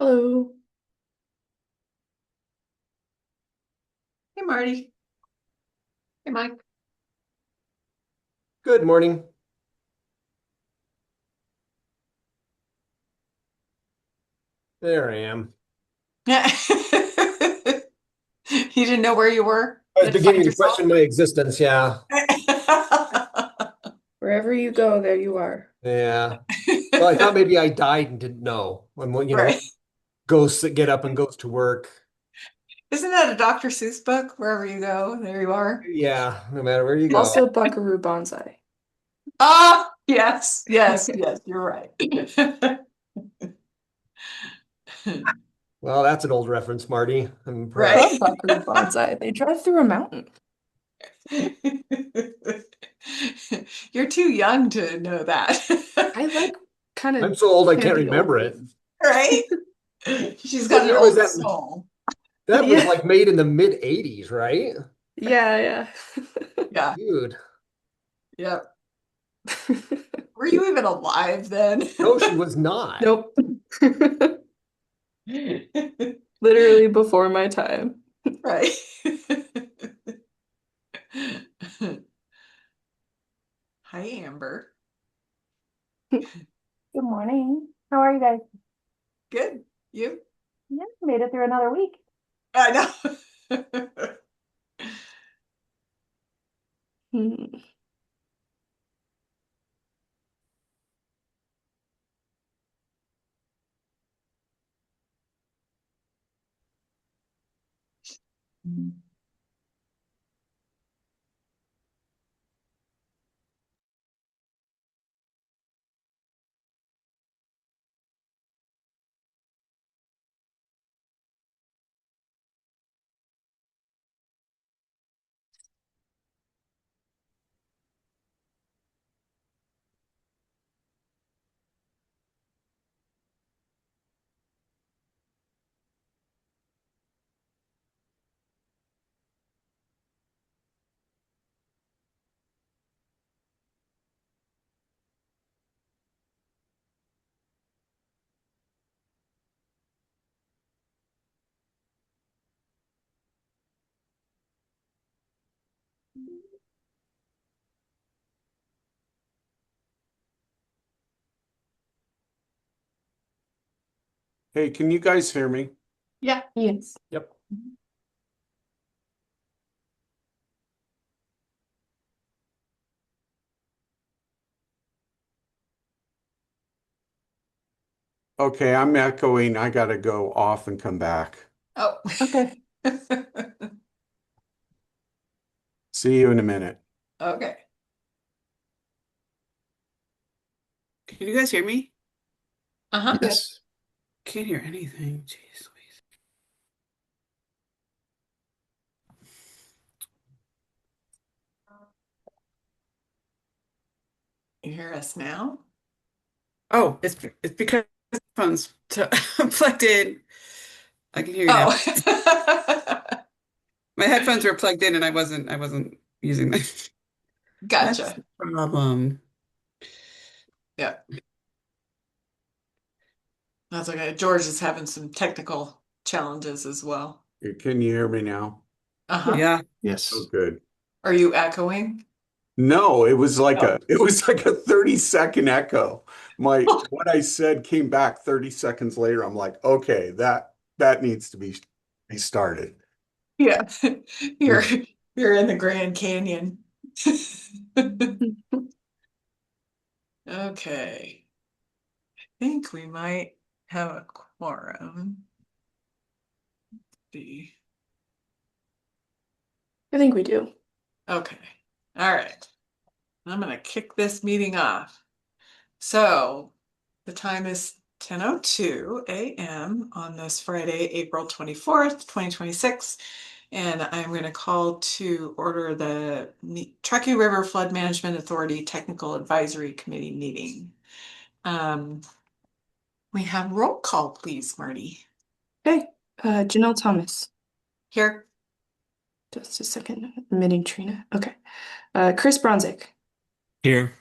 Hello. Hey, Marty. Hey, Mike. Good morning. There I am. Yeah. You didn't know where you were? I You was had to find beginning to yourself? question my existence. Yeah. Wherever you go, there you are. Yeah. Well, I thought maybe I died and didn't know. When Right. ghosts that get up and goes to work. Isn't that a Dr. Seuss book? Wherever you go, there you are. Yeah, no matter where you go. Also, Buckaroo Banzai. Ah, yes, yes, yes, you're right. Well, that's an old reference, Marty. I'm I impressed. Right. love Buckaroo Banzai. They drive through a mountain. You're too young to know that. I like kind I'm of so old I can't campy old remember it. movies. Right? She's got What an year was old that? soul. That was Yeah, like made in the mid 80s, right? yeah, Yeah. Dude. Yep. yeah. Were you even alive then? No, she was not. Nope. Literally before my time. Right. Hi, Amber. Good morning. How are you guys? Good. You? Yeah, made it through another week. I know. Hmm. Hey, can you guys hear me? Yeah. Yes. Yep. Okay, I'm echoing. I gotta go off and come back. Oh. Okay. See you in a minute. Okay. Can you guys hear me? Uh-huh. Yes. Can't hear anything. Jeez Louise. You hear us now? Oh, it's because the phone's plugged in. I can hear you now. Oh. My headphones were plugged in and I wasn't using them. That's Gotcha. the problem. Yeah. That's okay. George is having some technical challenges as well. Can you hear me now? Uh-huh. Yeah. Oh, Yes. good. Are you echoing? No, it was like Oh. a 30-second echo. What I said came back 30 seconds later. I'm like, okay, that needs to be started. Yeah. You're you're in the Grand Canyon. Okay. I think we might have a quorum. See. I think we do. Okay. All right. I'm gonna kick this meeting off. So the time is 10:02 a.m. on this Friday, April 24th, 2026. And I'm going to call to order the Truckee River Flood Management Authority Technical Advisory Committee meeting. We have roll call, please, Marty. Okay. Janelle Thomas. Here. Just a second. Admitting Trina. Okay. Chris Bronzik. Here.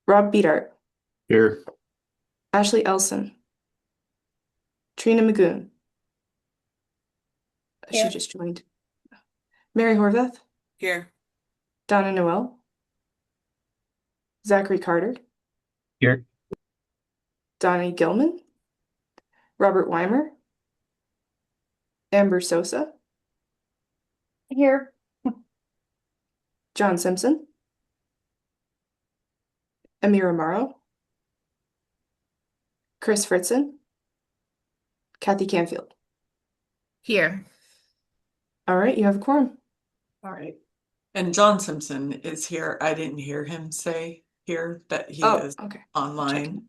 Rob Beadart. Here. Ashley Elson. Trina Magoon. She Here. just joined. Mary Horvath. Here. Donna Noel. Zachary Carter. Here. Donnie Gilman. Robert Weimer. Amber Sosa. Here. John Simpson. Amira Morrow. Chris Fritzen. Kathy Canfield. Here. All right, you have a quorum. All right. And John Simpson is here. I didn't hear him say here that he Oh, is okay. online.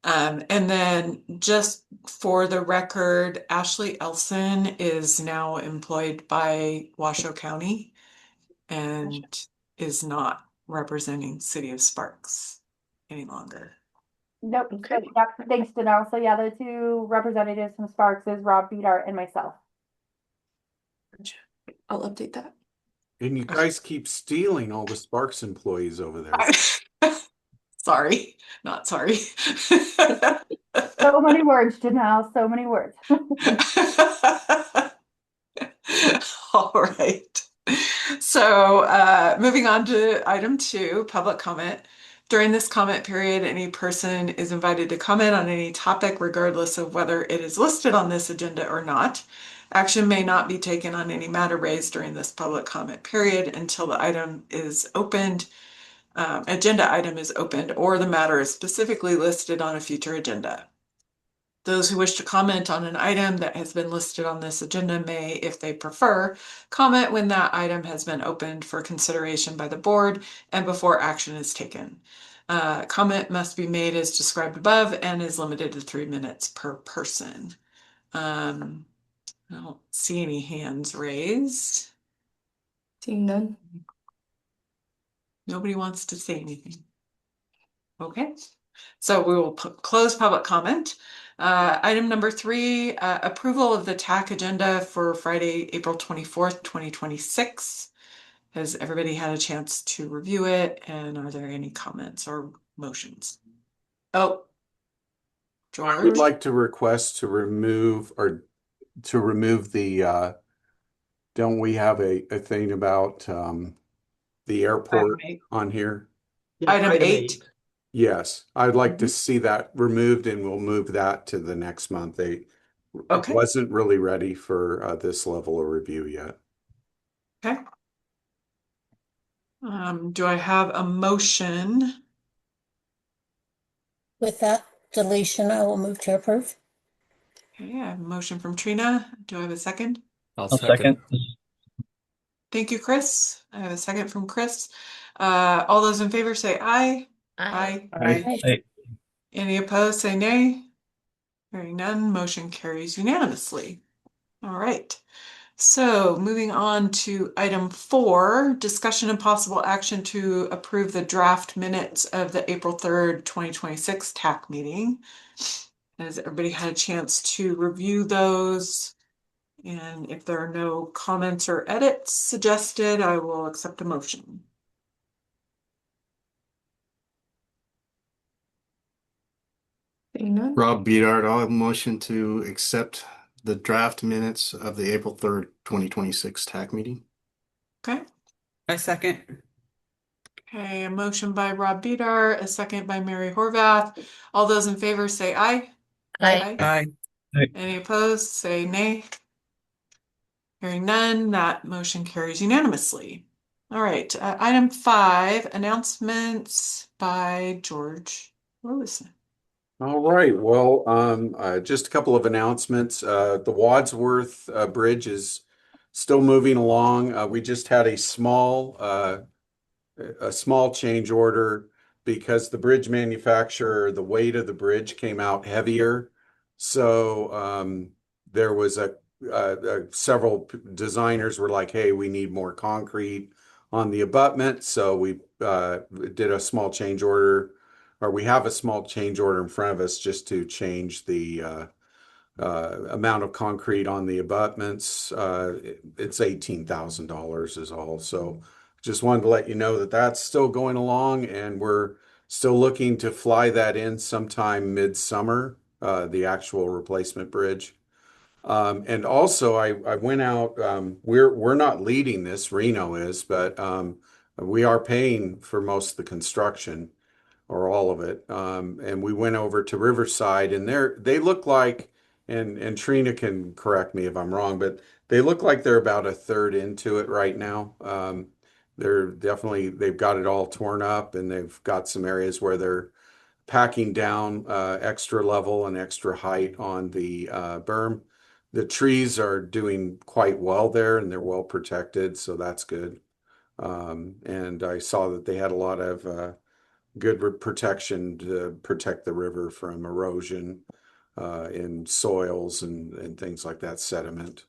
And then just for the record, Ashley Elson is now employed by Washoe County and is not representing City of Sparks any longer. Nope. Okay. So, yeah, thanks to now. So yeah, the two representatives from Sparks is Rob Beadart and myself. Gotcha. I'll update that. And you guys keep stealing all the Sparks employees over there. Sorry, not sorry. So many words, Janelle, so many words. All right. So moving on to item 2, public comment. During this comment period, any person is invited to comment on any topic, regardless of whether it is listed on this agenda or not. Action may not be taken on any matter raised during this public comment period until the item is opened, agenda item is opened, or the matter is specifically listed on a future agenda. Those who wish to comment on an item that has been listed on this agenda may, if they prefer, comment when that item has been opened for consideration by the board and before action is taken. Comment must be made as described above and is limited to 3 minutes per person. I don't see any hands raised. Seeing none. Nobody wants to say anything. Okay, so we will close public comment. Item number 3, approval of the TAC agenda for Friday, April 24th, 2026. Has everybody had a chance to review it? And are there any comments or motions? Oh, I would George? like to request to remove the, don't we have a thing about the airport Item 8. on here? Item 8. Yes, I'd like to see that removed and we'll move that to the next month. It Okay. wasn't really ready for this level of review yet. Okay. Do I have a motion? With that deletion, I will move to approve. Okay, I have a motion from Trina. Do I have a second? I'll I'll second. Thank you, Chris. I have a second from Chris. All those in favor say aye. Aye. Aye. Aye. Any opposed, say nay. Hearing none, motion carries unanimously. All right. So moving on to item 4, discussion and possible action to approve the draft minutes of the April 3rd, 2026 TAC meeting. Has everybody had a chance to review those? And if there are no comments or edits suggested, I will accept a motion. Seeing none. Rob Beadart, I'll have a motion to accept the draft minutes of the April 3rd, 2026 TAC meeting. Okay. I second. Okay, a motion by Rob Bedar, a second by Mary Horvath. All those in favor say aye. Aye. Aye. Any opposed, say nay. Hearing none, that motion carries unanimously. All right, item 5, announcements by George Lewison. All right, well, just a couple of announcements. The Wadsworth Bridge is still moving along. We just had a small change order because the bridge manufacturer, the weight of the bridge came out heavier. So there was several designers were like, hey, we need more concrete on the abutment. So we did a small change order, or we have a small change order in front of us just to change the amount of concrete on the abutments. It's $18,000 is all. So just wanted to let you know that that's still going along and we're still looking to fly that in sometime midsummer the actual replacement bridge. And also I went out, we're not leading this, Reno is, but we are paying for most of the construction or all of it. And we went over to Riverside and they look like, and Trina can correct me if I'm wrong, but they look like they're about a third into it right now. They've got it all torn up and they've got some areas where they're packing down extra level and extra height on the berm. The trees are doing quite well there and they're well protected, so that's good. And I saw that they had a lot of good protection to protect the river from erosion in soils and things like that, sediment.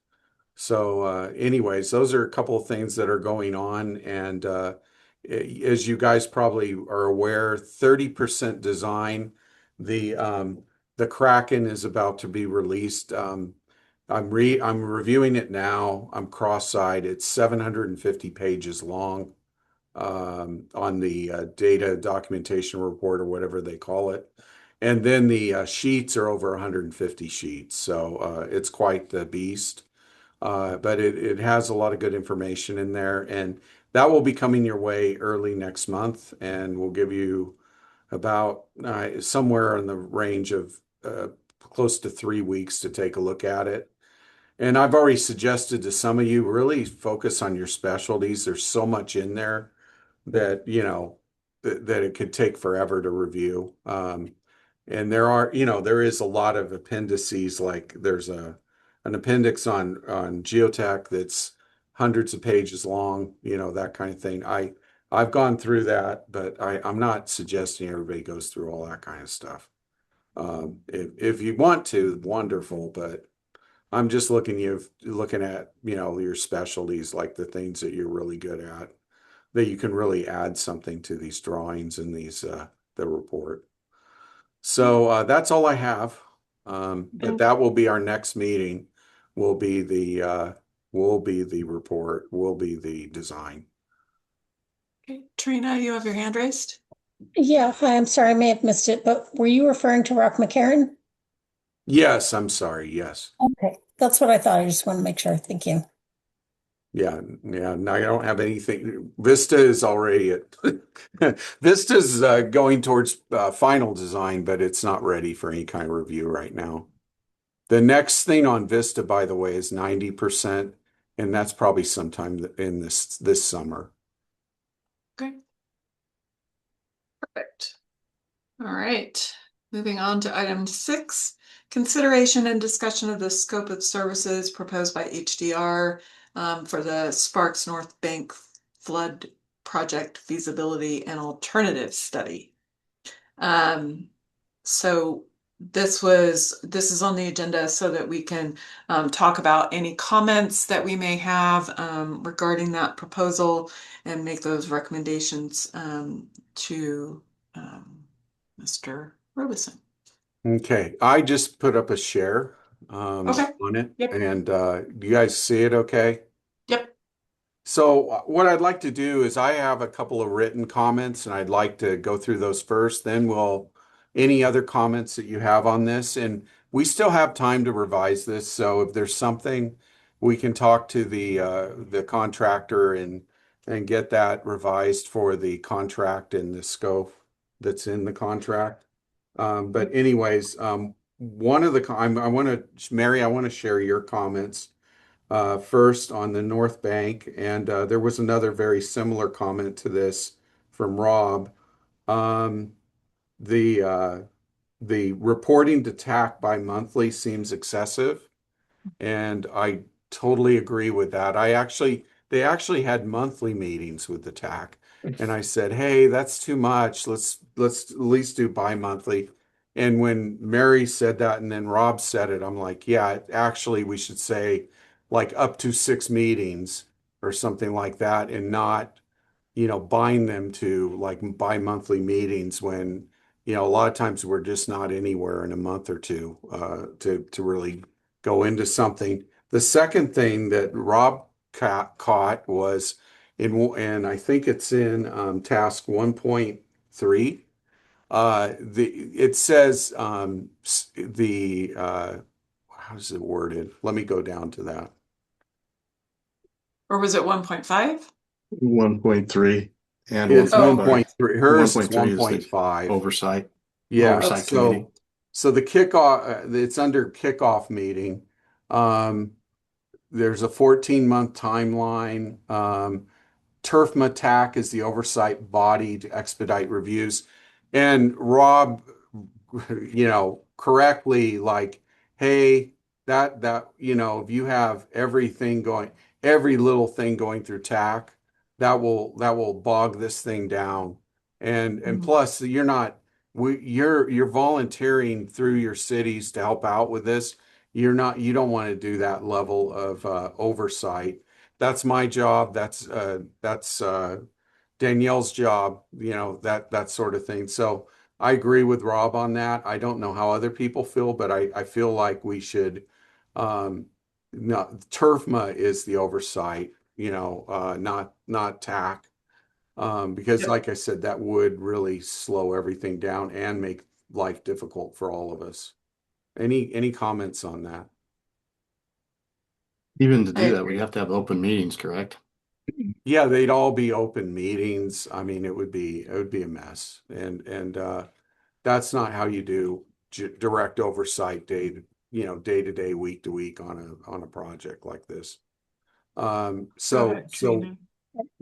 So, anyways, those are a couple of things that are going on. And as you guys probably are aware, 30% design. The Kraken is about to be released. I'm reviewing it now. I'm cross-eyed. It's 750 pages long on the data documentation report or whatever they call it. And then the sheets are over 150 sheets. So it's quite the beast. But it has a lot of good information in there. And that will be coming your way early next month. And we'll give you about somewhere in the range of close to 3 weeks to take a look at it. And I've already suggested to some of you really focus on your specialties. There's so much in there that that it could take forever to review. And there is a lot of appendices, like there's an appendix on geotech that's hundreds of pages long, that kind of thing. I've gone through that, but I'm not suggesting everybody goes through all that kind of stuff. If you want to, wonderful, but I'm just looking at your specialties, like the things that you're really good at, that you can really add something to these drawings and the report. So that's all I have. But that will be our next meeting. Will be the report. Will be the design. Okay, Trina, you have your hand raised? Yeah, hi, I'm sorry, I may have missed it, but were you referring to Rock McCarran? Yes, I'm sorry. Yes. Okay, that's what I thought. I just want to make sure. Thank you. Yeah. No, I don't have anything. Vista is already at Vista's going towards final design, but it's not ready for any kind of review right now. The next thing on Vista, by the way, is 90%, and that's probably sometime in this summer. Okay. Perfect. All right. Moving on to item 6, consideration and discussion of the scope of services proposed by HDR for the Sparks North Bank Flood Project Feasibility and Alternative Study. So this is on the agenda so that we can talk about any comments that we may have regarding that proposal and make those recommendations to Mr. Robison. Okay, I just put up a share Okay. on it, Yep. and do you guys see it okay? Yep. So what I'd like to do is I have a couple of written comments, and I'd like to go through those first. Then any other comments that you have on this, and we still have time to revise this. So if there's something, we can talk to the contractor and get that revised for the contract and the scope that's in the contract. But anyways, one of the Mary, I want to share your comments first on the North Bank, and there was another very similar comment to this from Rob. Um, the reporting to TAC by monthly seems excessive, and I totally agree with that. They actually had monthly meetings with the TAC, and I said, "Hey, that's too much. Let's at least do bi-monthly." And when Mary said that, and then Rob said it, I'm like, "Yeah, actually, we should say like up to 6 meetings or something like that, and not, bind them to like bi-monthly meetings when, a lot of times we're just not anywhere in a month or two to really go into something." The second thing that Rob caught was and I think it's in task 1.3. It says how's it worded? Let me go down to that. Or was it 1.5? 1.3 and It's Oh, 1.5. 1.3. Hers is 1.3 is the 1.5. oversight Yeah, committee. so the kickoff, it's under kickoff meeting. Um, there's a 14-month timeline. TURFMA TAC is the oversight body to expedite reviews. And Rob, correctly, like, hey, if you have every little thing going through TAC, that will bog this thing down. And Mhm. plus, you're volunteering through your cities to help out with this. You don't want to do that level of oversight. That's my job. That's Danielle's job, that sort of thing. So I agree with Rob on that. I don't know how other people feel, but I feel like we should, no, TURFMA is the oversight, not TAC. Because Yep. like I said, that would really slow everything down and make life difficult for all of us. Any comments on that? Even to I do that, we agree. have to have open meetings, correct? Yeah, they'd all be open meetings. I mean, it would be a mess. And that's not how you do direct oversight day to day, week to week on a project like this. Go So ahead, so Trina.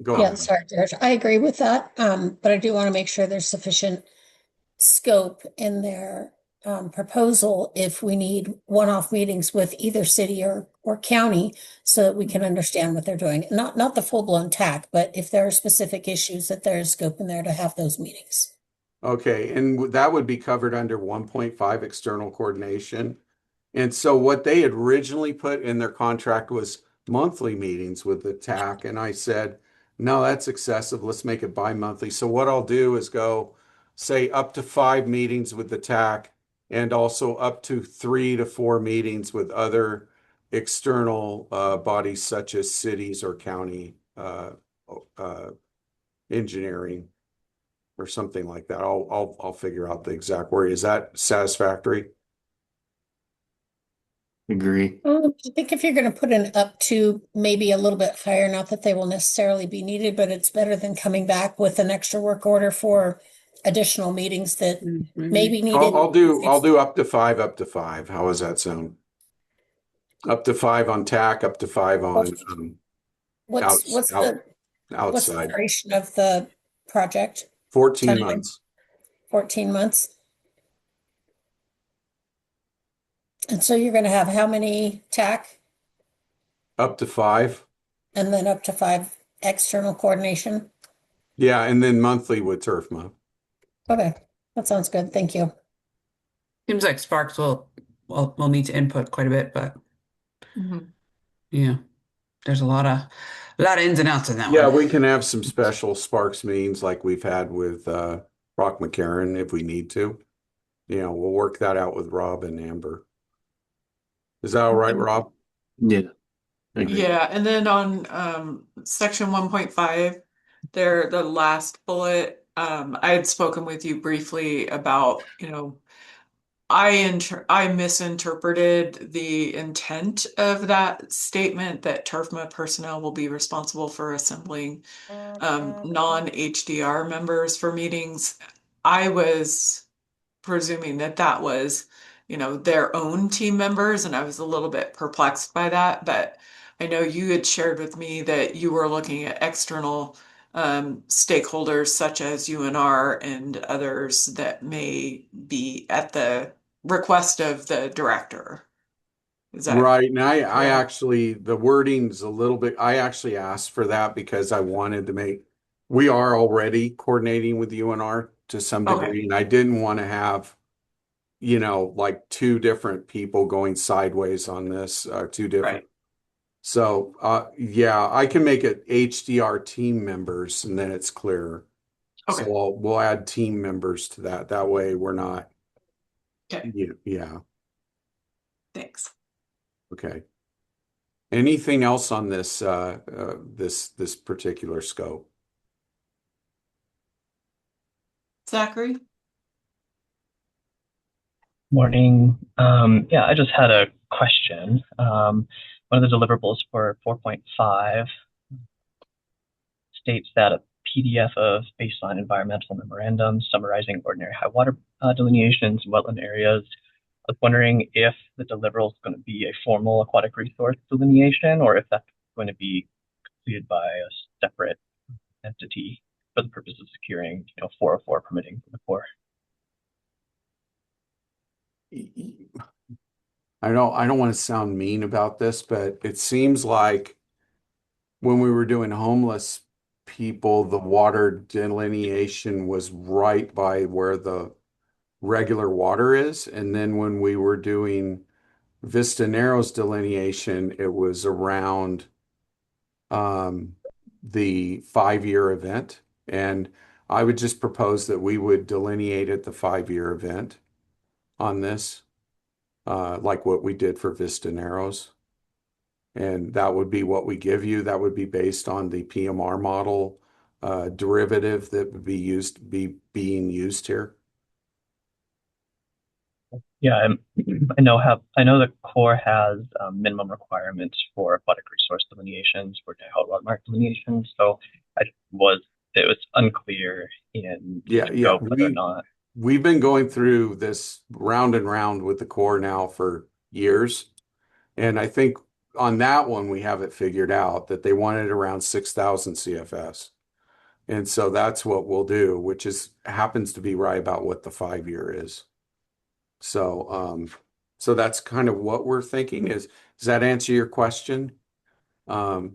go Yeah, ahead. sorry, George. I agree with that. But I do want to make sure there's sufficient scope in their proposal if we need one-off meetings with either city or county so that we can understand what they're doing. Not the full-blown TAC, but if there are specific issues that there is scope in there to have those meetings. Okay, and that would be covered under 1.5 external coordination. And so what they had originally put in their contract was monthly meetings with the TAC. And I said, no, that's excessive. Let's make it bi-monthly. So what I'll do is go say up to 5 meetings with the TAC and also up to 3 to 4 meetings with other external bodies such as cities or county uh, engineering or something like that. I'll figure out the exact word. Is that satisfactory? Agree. I think if you're going to put an up to maybe a little bit higher, not that they will necessarily be needed, but it's better than coming back with an extra work order for additional meetings that may be I'll, needed. I'll do I'll do up to five, up to five. How does that sound? Up to five on TAC, up to five on What's out, what's what's out the what's the outside. duration of the project? 14 Time, months. 14 months. And so you're going to have how many TAC Up to five. and then up to 5 external coordination? Yeah, and then monthly with TURFMA. Okay, that sounds good. Thank you. Seems like Sparks will need to input quite a bit, but Mhm. yeah, there's a lot of ins and outs in that Yeah, one. we can have some special Sparks meetings like we've had with Rock McCarran if we need to. We'll work that out with Rob and Amber. Is that all right, Rob? Yeah, agree. Yeah, and then on section 1.5, there the last bullet, I had spoken with you briefly about, I misinterpreted the intent of that statement that TURFMA personnel will be responsible for assembling non-HDR members for meetings. I was presuming that that was, their own team members, and I was a little bit perplexed by that. But I know you had shared with me that you were looking at external stakeholders such as UNR and others that may be at the request of the director. Is that Right. And I correct? actually, the wording's a little bit, I actually asked for that because I wanted to we are already coordinating with UNR to some Okay, degree, and I didn't want to have, like two different people going sideways on this, two different. right. So, yeah, I can make it HDR team members and then it's clearer. So Okay, we'll add team members to that. That way we're not, okay, yeah, thanks. okay. Anything else on this particular scope? Zachary? Morning. Yeah, I just had a question. One of the deliverables for 4.5 states that a PDF of baseline environmental memorandums summarizing ordinary high water delineations in wetland areas. I was wondering if the deliverable is going to be a formal aquatic resource delineation or if that's going to be completed by a separate entity for the purpose of securing, 404 permitting from the Corps. I don't want to sound mean about this, but it seems like when we were doing homeless people, the water delineation was right by where the regular water is. And then when we were doing Vista Narrows delineation, it was around the 5-year event. And I would just propose that we would delineate at the 5-year event on this, like what we did for Vista Narrows. And that would be what we give you. That would be based on the PMR model derivative that would be being used here. Yeah, I know the Corps has minimum requirements for aquatic resource delineations for tidal watermark delineations. So it was unclear in Yeah, scope whether or not. We've been going through this round and round with the Corps now for years. And I think on that one, we have it figured out that they wanted around 6,000 CFS. And so that's what we'll do, which happens to be right about what the 5-year is. So that's kind of what we're thinking does that answer your question? And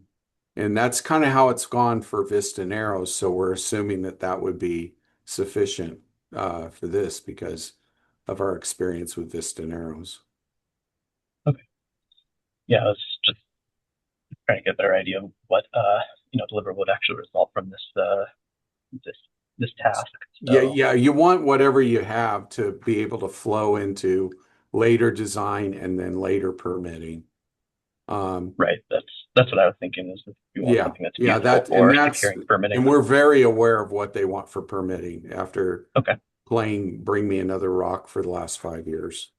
that's kind of how it's gone for Vista Narrows. So we're assuming that that would be sufficient for this because of our experience with Vista Narrows. Okay. Yeah, I was just trying to get a better idea of what deliverable would actually result from this task. So, Yeah, you want whatever you have to be able to flow into later design and then later permitting. Right. That's what I was thinking is if you want something that's useful for securing permitting. And we're very aware of what they want for permitting after Okay. playing Bring Me Another Rock for the last 5 years.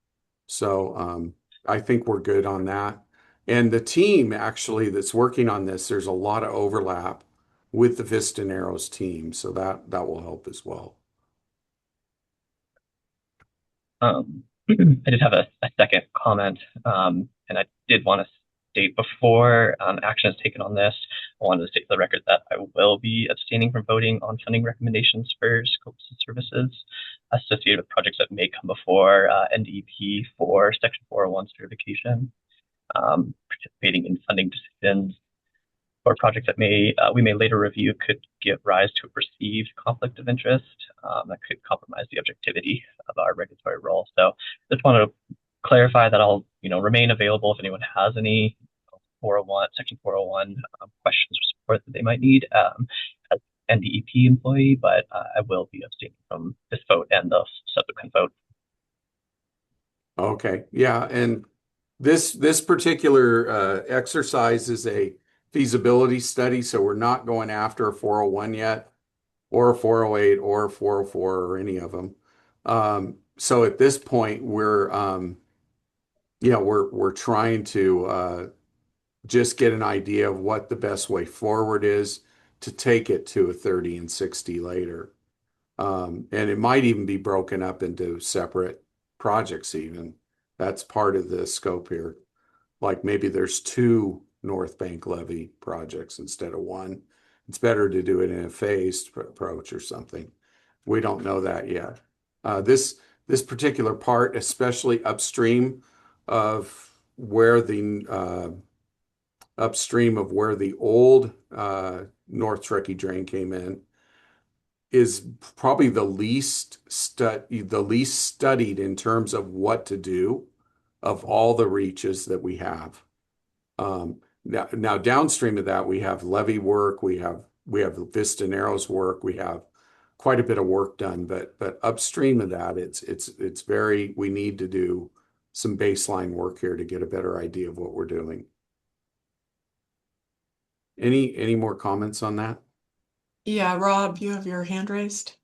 So I think we're good on that. And the team actually that's working on this, there's a lot of overlap with the Vista Narrows team. So that will help as well. I did have a second comment, and I did want to state before action is taken on this, I wanted to state for the record that I will be abstaining from voting on funding recommendations for scopes and services associated with projects that may come before NDEP for Section 401 certification. Participating in funding decisions or projects that we may later review could give rise to a perceived conflict of interest that could compromise the objectivity of our regulatory role. So just want to clarify that I'll remain available if anyone has any 401 Section 401 questions or support that they might need as NDEP employee, but I will be abstaining from this vote and the subsequent vote. Okay, yeah, and this particular exercise is a feasibility study, so we're not going after a 401 yet, or a 408, or a 404, or any of them. So at this point, we're trying to just get an idea of what the best way forward is to take it to a 30 and 60 later. And it might even be broken up into separate projects even. That's part of the scope here. Like maybe there's 2 North Bank levee projects instead of 1. It's better to do it in a phased approach or something. We don't know that yet. This particular part, especially upstream of where the old North Truckee drain came in, is probably the least studied in terms of what to do of all the reaches that we have. Now downstream of that, we have levee work, we have Vista Narrows work, we have quite a bit of work done, but upstream of that, we need to do some baseline work here to get a better idea of what we're doing. Any more comments on that? Yeah, Rob, you have your hand raised.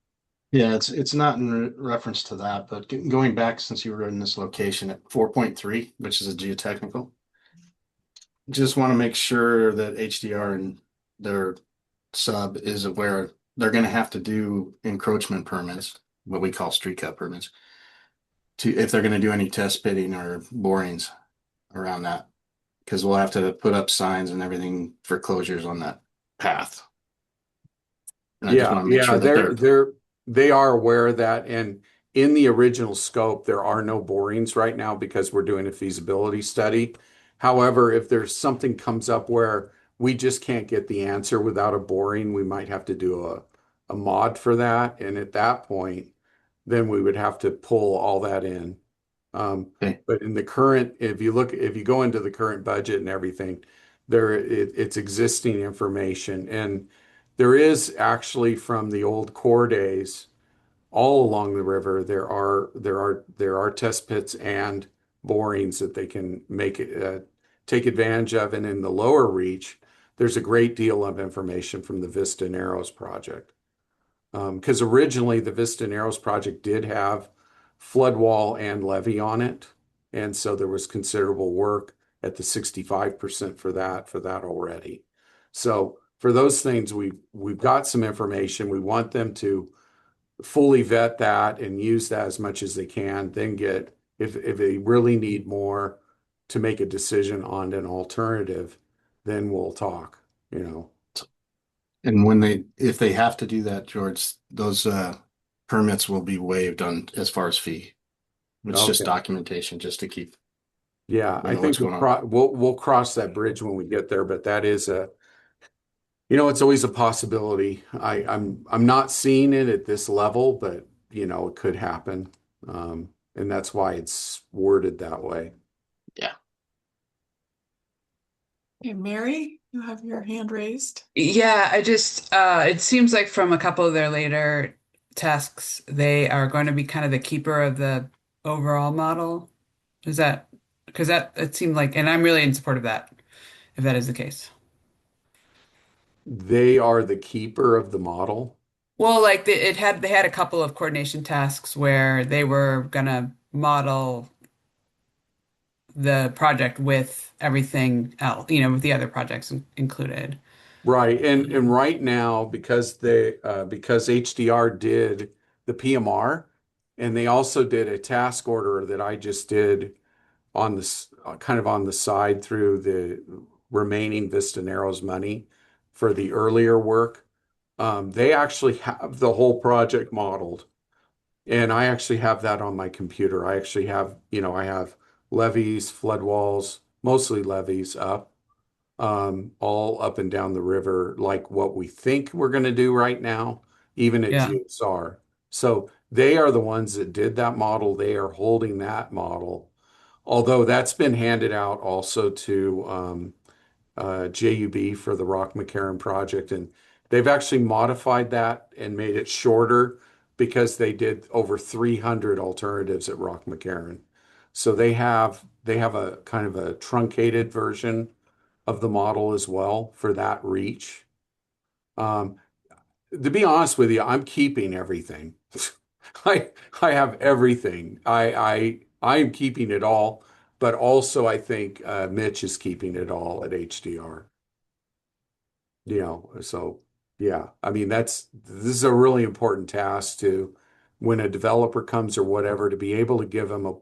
Yeah, it's not in reference to that, but going back since you were in this location at 4.3, which is a geotechnical, just want to make sure that HDR and their sub is aware they're going to have to do encroachment permits, what we call street cut permits, to if they're going to do any test pitting or borings around that, because we'll have to put up signs and everything for closures on that path. And I just want to make Yeah, sure that they are aware of that. And in the original scope, there are no borings right now because we're doing a feasibility study. However, if there's something comes up where we just can't get the answer without a boring, we might have to do a mod for that. And at that point, then we would have to pull all that in. okay. But in the current, if you go into the current budget and everything, it's existing information. And there is actually from the old core days, all along the river, there are test pits and borings that they can take advantage of. And in the lower reach, there's a great deal of information from the Vista Narrows project. Because originally the Vista Narrows project did have flood wall and levee on it. And so there was considerable work at the 65% for that already. So for those things, we've got some information. We want them to fully vet that and use that as much as they can, then get, if they really need more to make a decision on an alternative, then we'll talk, you know. And if they have to do that, George, those permits will be waived on as far as fee. It's just Okay. documentation just to keep Yeah, we I know what's think going on. we'll cross that bridge when we get there, but that is it's always a possibility. I'm not seeing it at this level, but it could happen. And that's why it's worded that way. Yeah. Hey, Mary, you have your hand raised. Yeah, I just it seems like from a couple of their later tasks, they are going to be kind of the keeper of the overall model. Is that because that it seemed like, and I'm really in support of that, if that is the case. They are the keeper of the model. Well, like they had a couple of coordination tasks where they were gonna model the project with everything else, with the other projects included. Right. And right now, because HDR did the PMR and they also did a task order that I just did on this kind of on the side through the remaining Vista Narrows money for the earlier work. They actually have the whole project modeled. And I actually have that on my computer. I actually have, I have levees, flood walls, mostly levees up, all up and down the river, like what we think we're going to do right now, even at Yeah, GSR. So they are the ones that did that model. They are holding that model, although that's been handed out also to JUB for the Rock McCarran project. And they've actually modified that and made it shorter because they did over 300 alternatives at Rock McCarran. So they have a kind of a truncated version of the model as well for that reach. Um, to be honest with you, I'm keeping everything. I I have everything. I am keeping it all, but also I think Mitch is keeping it all at HDR. So yeah, I mean this is a really important task to when a developer comes or whatever to be able to give them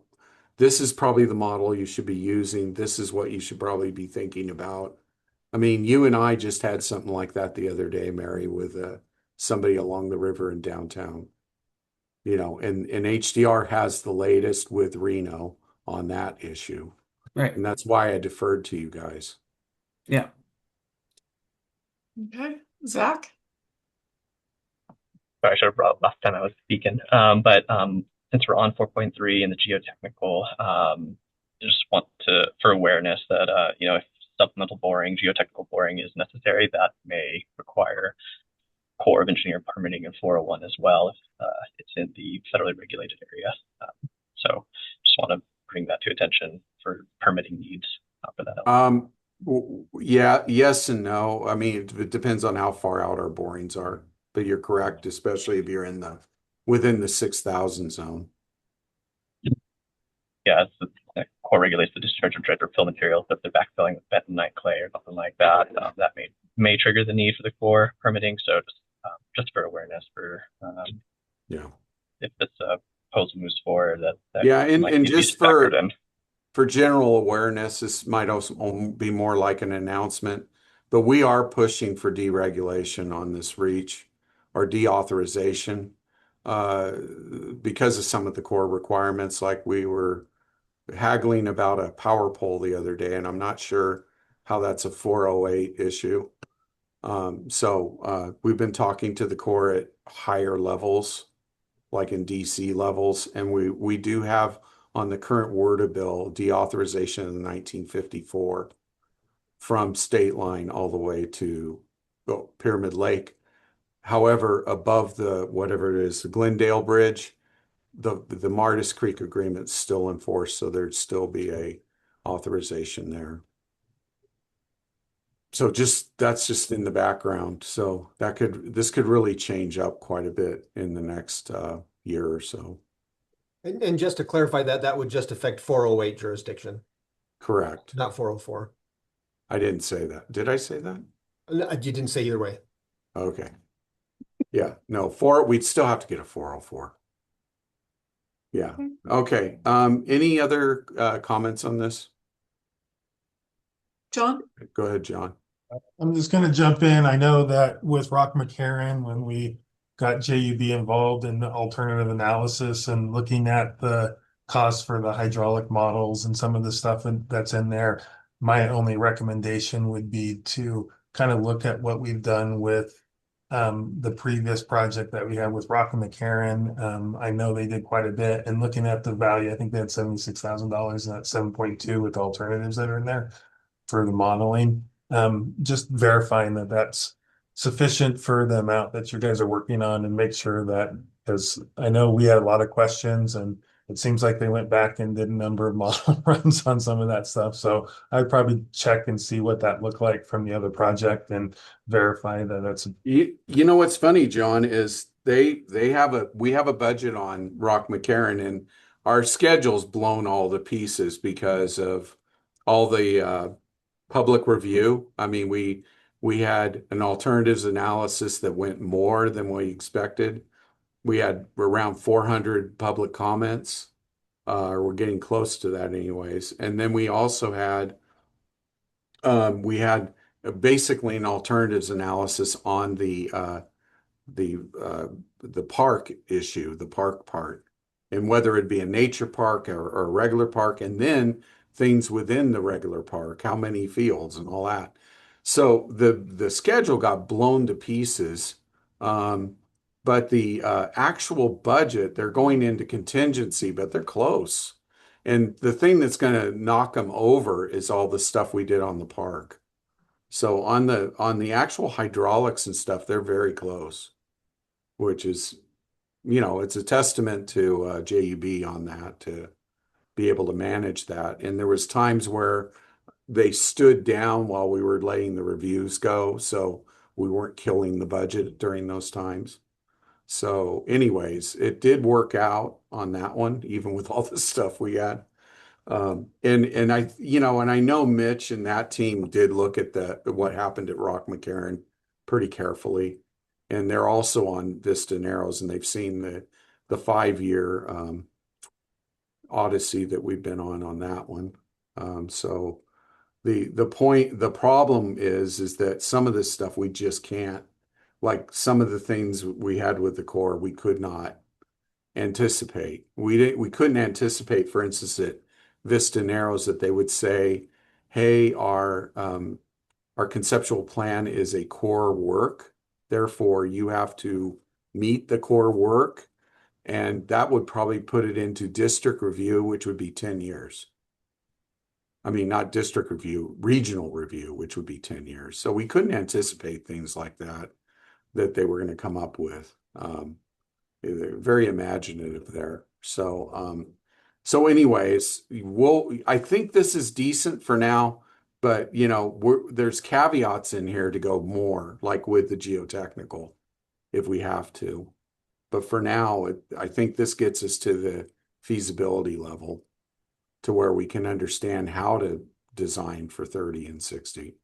this is probably the model you should be using. This is what you should probably be thinking about. I mean, you and I just had something like that the other day, Mary, with somebody along the river in downtown. And HDR has the latest with Reno on that issue. right. And that's why I deferred to you guys. Yeah. Okay, Zach? Sorry, I should have brought up last time I was speaking. But since we're on 4.3 and the geotechnical, I just want for awareness that, if supplemental boring, geotechnical boring is necessary, that may require Corps of Engineer permitting in 401 as well if it's in the federally regulated area. So just want to bring that to attention for permitting needs for that element. Yeah, yes and no. I mean, it depends on how far out our borings are, but you're correct, especially if you're in the within the 6,000 zone. Yeah, the core regulates the discharge of dredge or fill materials. If they're backfilling with bentonite clay or something like that, that may trigger the need for the core permitting. So just for awareness, for Yeah. if this proposal moves forward, that Yeah, and might need to be just factored in. for general awareness, this might also be more like an announcement, but we are pushing for deregulation on this reach or deauthorization because of some of the core requirements. Like we were haggling about a power pole the other day, and I'm not sure how that's a 408 issue. So we've been talking to the Corps at higher levels, like in DC levels, and we do have on the current WRDA bill deauthorization in 1954 from State Line all the way to Pyramid Lake. However, above the whatever it is, the Glendale Bridge, the Martis Creek Agreement's still in force, so there'd still be a authorization there. So that's just in the background. So this could really change up quite a bit in the next year or so. And just to clarify that would just affect 408 jurisdiction, Correct. not 404. I didn't say that. Did I say that? You didn't say either way. Okay. Yeah, no, we'd still have to get a 404. Yeah. Okay. Any other comments on this? John? Go ahead, John. I'm just going to jump in. I know that with Rock McCarran, when we got JUB involved in the alternative analysis and looking at the costs for the hydraulic models and some of the stuff that's in there, my only recommendation would be to kind of look at what we've done with the previous project that we had with Rock and McCarran. I know they did quite a bit, and looking at the value, I think they had $76,000 and that 7.2 with the alternatives that are in there for the modeling. Just verifying that that's sufficient for the amount that you guys are working on, and make sure that, because I know we had a lot of questions and it seems like they went back and did a number of model runs on some of that stuff. So I'd probably check and see what that looked like from the other project and verify that that's. You know what's funny, John, is we have a budget on Rock McCarran, and our schedule's blown all to pieces because of all the public review. I mean, we had an alternatives analysis that went more than we expected. We had around 400 public comments. We're getting close to that anyways. And then we also had basically an alternatives analysis on the the park issue, the park part, and whether it be a nature park or a regular park, and then things within the regular park, how many fields and all that. So the schedule got blown to pieces, but the actual budget, they're going into contingency, but they're close. And the thing that's going to knock them over is all the stuff we did on the park. So on the actual hydraulics and stuff, they're very close, which is, it's a testament to JUB on that to be able to manage that. And there was times where they stood down while we were letting the reviews go, so we weren't killing the budget during those times. So anyways, it did work out on that one, even with all the stuff we had. And I know Mitch and that team did look at what happened at Rock McCarran pretty carefully. And they're also on Vista Narrows, and they've seen the 5-year odyssey that we've been on that one. So the problem is that some of this stuff we just can't, like some of the things we had with the Corps, we could not anticipate. We couldn't anticipate, for instance, at Vista Narrows that they would say, "Hey, our conceptual plan is a core work. Therefore, you have to meet the core work." And that would probably put it into district review, which would be 10 years. I mean, not district review, regional review, which would be 10 years. So we couldn't anticipate things like that they were going to come up with. They're very imaginative there. So anyways, I think this is decent for now, but there's caveats in here to go more, like with the geotechnical, if we have to. But for now, I think this gets us to the feasibility level to where we can understand how to design for 30 and 60.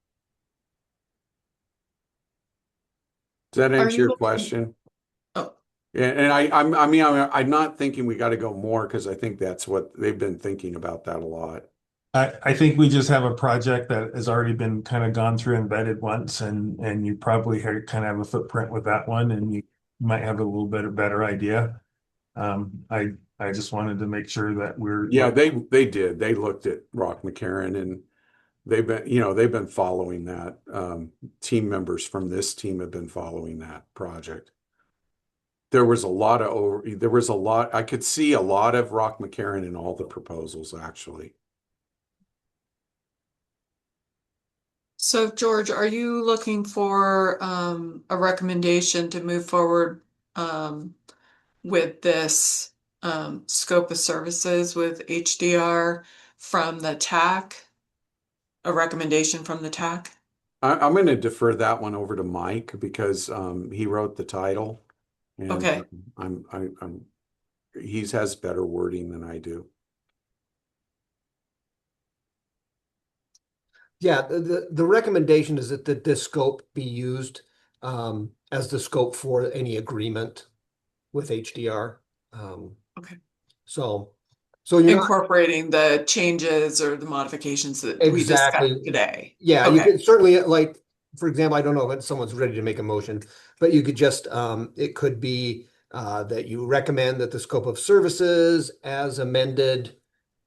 Does that Are answer you your looking? question? Oh, Yeah, and I'm not thinking we got to go more because I think that's what they've been thinking about that a lot. I think we just have a project that has already been kind of gone through and vetted once, and you probably kind of have a footprint with that one, and you might have a little bit of better idea. I just wanted to make sure that Yeah, they did. They looked at Rock McCarran and they've been following that. Team members from this team have been following that project. There was a lot I could see a lot of Rock McCarran in all the proposals actually. so George, are you looking for a recommendation to move forward with this scope of services with HDR from the TAC? A recommendation from the TAC? I'm going to defer that one over to Mike because he wrote the title, and Okay. he has better wording than I do. Yeah, the recommendation is that this scope be used as the scope for any agreement with HDR. Okay. So you're not Incorporating the changes or the modifications that we discussed exactly. today. Yeah, you Okay. could certainly, like, for example, I don't know if someone's ready to make a motion, but you could just, it could be that you recommend that the scope of services as amended,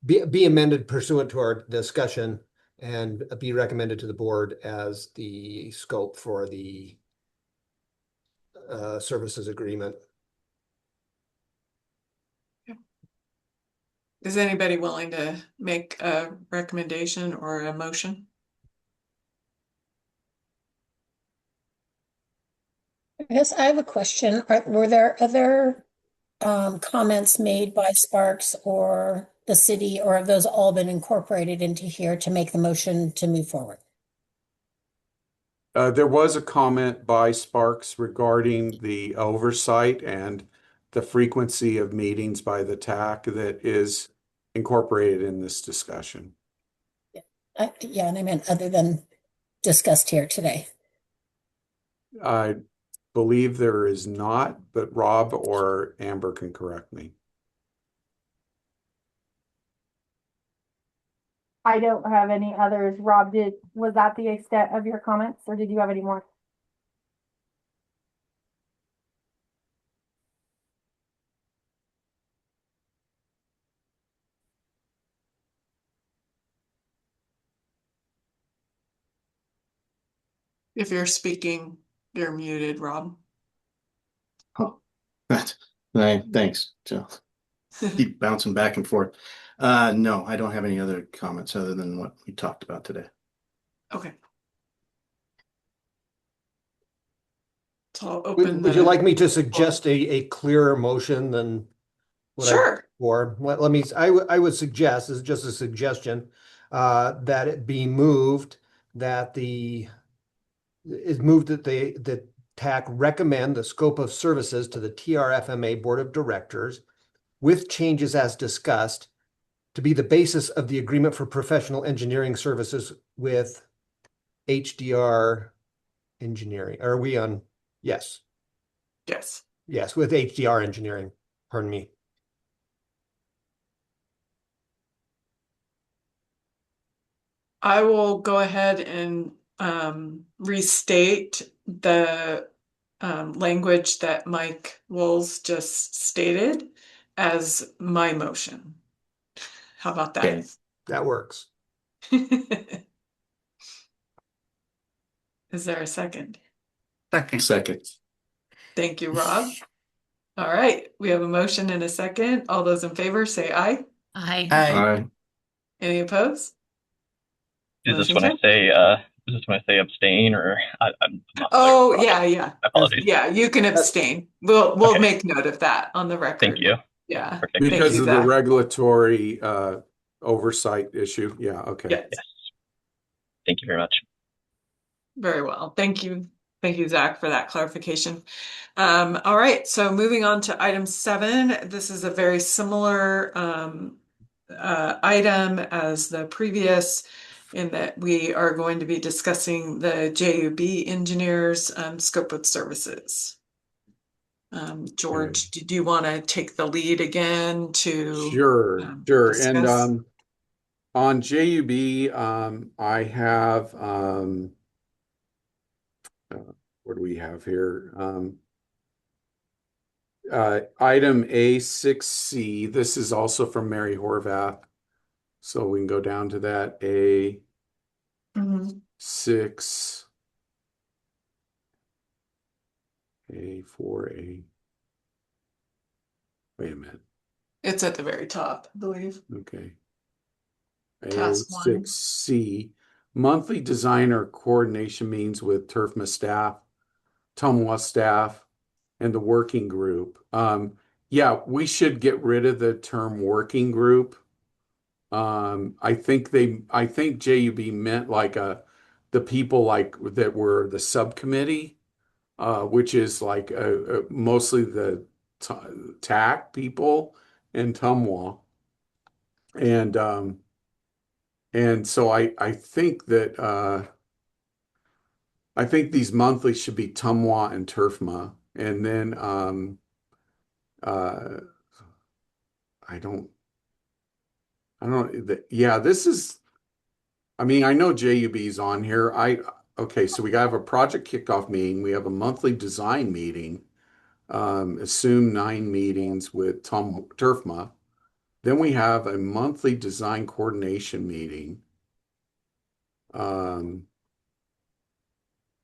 be amended pursuant to our discussion and be recommended to the board as the scope for the services agreement. Is anybody willing to make a recommendation or a motion? I guess I have a question. Were there other comments made by Sparks or the city, or have those all been incorporated into here to make the motion to move forward? There was a comment by Sparks regarding the oversight and the frequency of meetings by the TAC that is incorporated in this discussion. Yeah, and I meant other than discussed here today. I believe there is not, but Rob or Amber can correct me. I don't have any others. Rob, was that the extent of your comments, or did you have any more? If you're speaking, you're muted, Rob. Oh, thanks, Jill. Keep bouncing back and forth. No, I don't have any other comments other than what we talked about today. Okay. So I'll open Would you like me to suggest a clearer motion than what Sure. let me, I would suggest, this is just a suggestion, that it be moved that that TAC recommend the scope of services to the TRFMA Board of Directors with changes as discussed to be the basis of the agreement for professional engineering services with HDR Engineering. Are we on? Yes. Yes. Yes, with HDR Engineering. Pardon me. I will go ahead and restate the language that Mike Wools just stated as my motion. How about that? Okay. That works. Is there a second? Second. Thank you, Rob. All right, we have a motion and a second. All those in favor say aye. Aye. Aye. Any opposed? Is this Motion when I carried. say abstain, or I'm not Oh, familiar with yeah, Rocket? yeah. My apologies. Yeah, you can abstain. We'll Okay. make note of that on the record. Thank you. Yeah. Perfect. Thank Because you, of the Zach. regulatory oversight issue. Yeah, okay. Yes, Yes. Thank you very much. very well. Thank you. Thank you, Zach, for that clarification. All right, so moving on to item 7. This is a very similar item as the previous, in that we are going to be discussing the JUB engineers scope of services. George, did you want to take the lead again to Sure. And discuss? on JUB, I have what do we have here? Item A6C. This is also from Mary Horvath. So we can go down to that A6, A4A. Wait a minute. It's at the very top, I believe. Okay. Task 1. A6C. Monthly designer coordination meetings with TURFMA staff, TUMWA staff, and the working group. Yeah, we should get rid of the term working group. I think JUB meant like the people like that were the subcommittee, which is like mostly the TAC people and TUMWA. And so I think that I think these monthly should be TUMWA and TURFMA. And then uh yeah, this is, I mean, I know JUB's on here. Okay, so we have a project kickoff meeting. We have a monthly design meeting. Assume 9 meetings with TURFMA. Then we have a monthly design coordination meeting.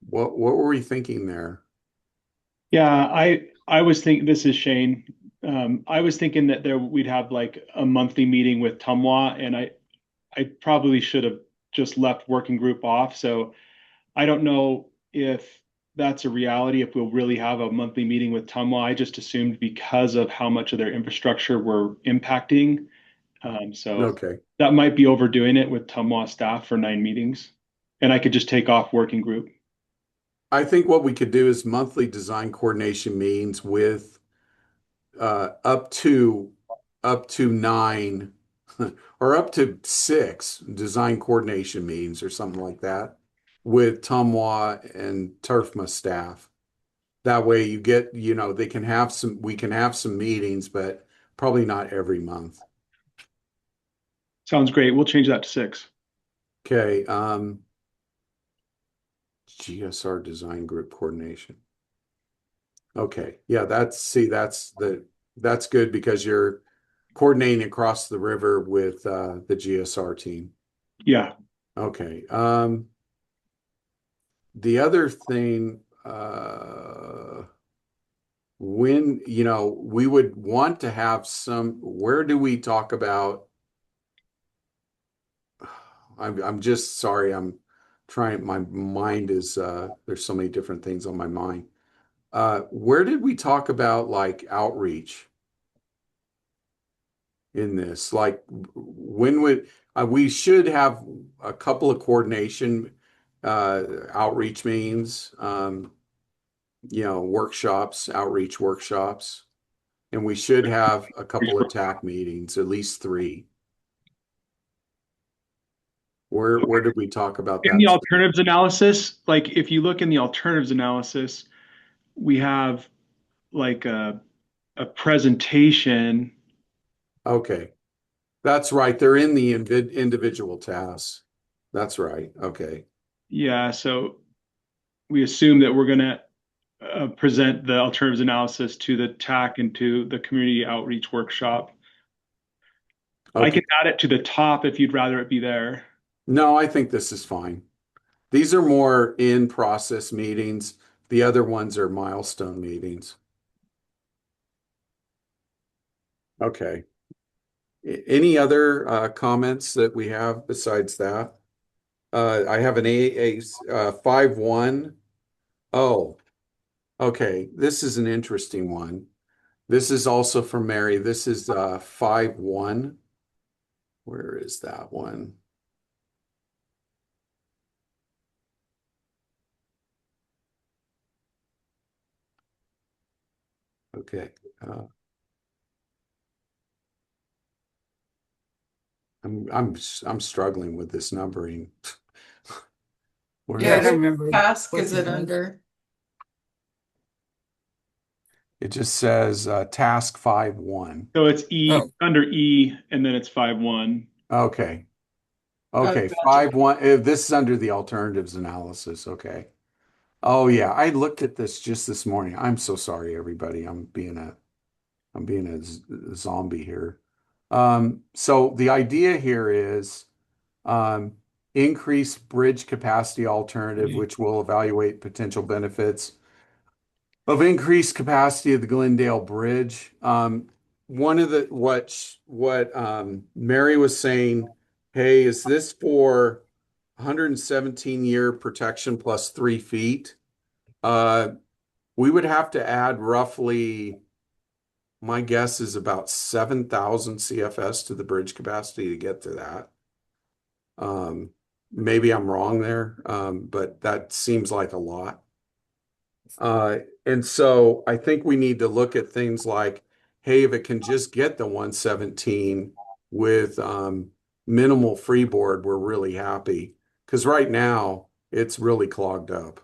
What were we thinking there? Yeah, I was thinking, this is Shane. I was thinking that we'd have like a monthly meeting with Tumwa, and I probably should have just left working group off. So I don't know if that's a reality, if we'll really have a monthly meeting with Tumwa. I just assumed because of how much of their infrastructure we're impacting. So Okay. that might be overdoing it with Tumwa staff for 9 meetings. And I could just take off working group. I think what we could do is monthly design coordination meetings with up to 9 or up to 6 design coordination meetings or something like that with TUMWA and TURFMA staff. That way you get, we can have some meetings, but probably not every month. Sounds great. We'll change that to 6. Okay. GSR design group coordination. Okay. Yeah, that's good because you're coordinating across the river with the GSR team. Yeah. Okay. The other thing, when, we would want to have where do we talk about? I'm just sorry. I'm trying, my mind is, there's so many different things on my mind. Where did we talk about like outreach in this? Like when we should have a couple of coordination outreach meetings, outreach workshops, and we should have a couple of TAC meetings, at least 3. Where did we talk about In that? the alternatives analysis, like if you look in the alternatives analysis, we have like a presentation. Okay. That's right. They're in the individual tasks. That's right. Okay. Yeah, so we assume that we're going to present the alternatives analysis to the TAC and to the community outreach workshop. I Okay. can add it to the top if you'd rather it be there. No, I think this is fine. These are more in-process meetings. The other ones are milestone meetings. Okay. Any other comments that we have besides that? I have an A 5-1. Oh, okay. This is an interesting one. This is also from Mary. This is 5-1. Where is that one? Okay. I'm struggling with this numbering. Where Yeah, I is don't Which remember task what is it it was. under? it just says task 5.1. So it's E Oh, under E, and then it's 5.1. Okay. Oh, Okay, gotcha. 5.1. This is under the alternatives analysis. Okay. Oh yeah, I looked at this just this morning. I'm so sorry, everybody. I'm being a zombie here. So the idea here is um, increase bridge capacity alternative, yeah. which will evaluate potential benefits of increased capacity of the Glendale Bridge. One of the what Mary was saying, hey, is this for 117-year protection plus 3 feet? We would have to add roughly, my guess is about 7,000 CFS to the bridge capacity to get to that. Um, Maybe I'm wrong there, but that seems like a lot. And so I think we need to look at things like, hey, if it can just get the 117 with minimal freeboard, we're really happy. Because right now it's really clogged up.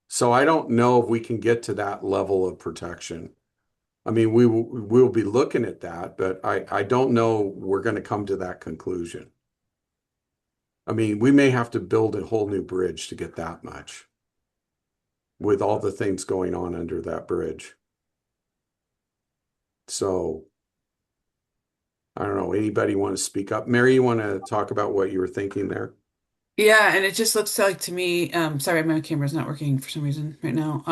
So I don't know if we can get to that level of protection. I mean, we'll be looking at that, but I don't know we're going to come to that conclusion. I mean, we may have to build a whole new bridge to get that much with all the things going on under that bridge. So I don't know. Anybody want to speak up? Mary, you want to talk about what you were thinking there? Yeah, and it just looks like to me, sorry, my camera's not working for some reason right now.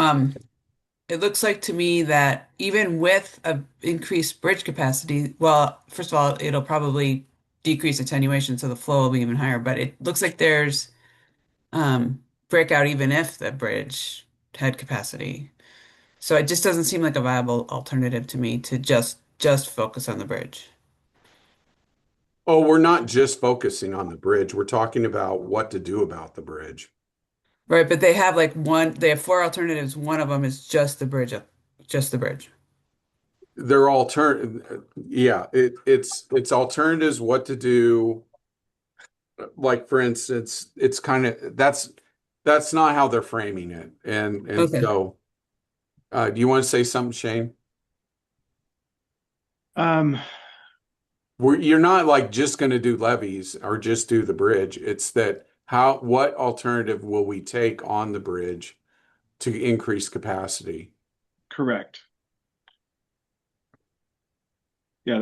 It looks like to me that even with a increased bridge capacity, well, first of all, it'll probably decrease attenuation, so the flow will be even higher, but it looks like there's breakout even if the bridge had capacity. So it just doesn't seem like a viable alternative to me to just focus on the bridge. Oh, we're not just focusing on the bridge. We're talking about what to do about the bridge. Right, but they have like they have four alternatives. One of them is just the bridge, just the bridge. They're yeah, it's alternatives what to do. Like for instance, it's kind of that's not how they're framing it. And Okay. so do you want to say something, Shane? Um, You're not like just going to do levees or just do the bridge. It's that what alternative will we take on the bridge to increase capacity? correct. Yeah,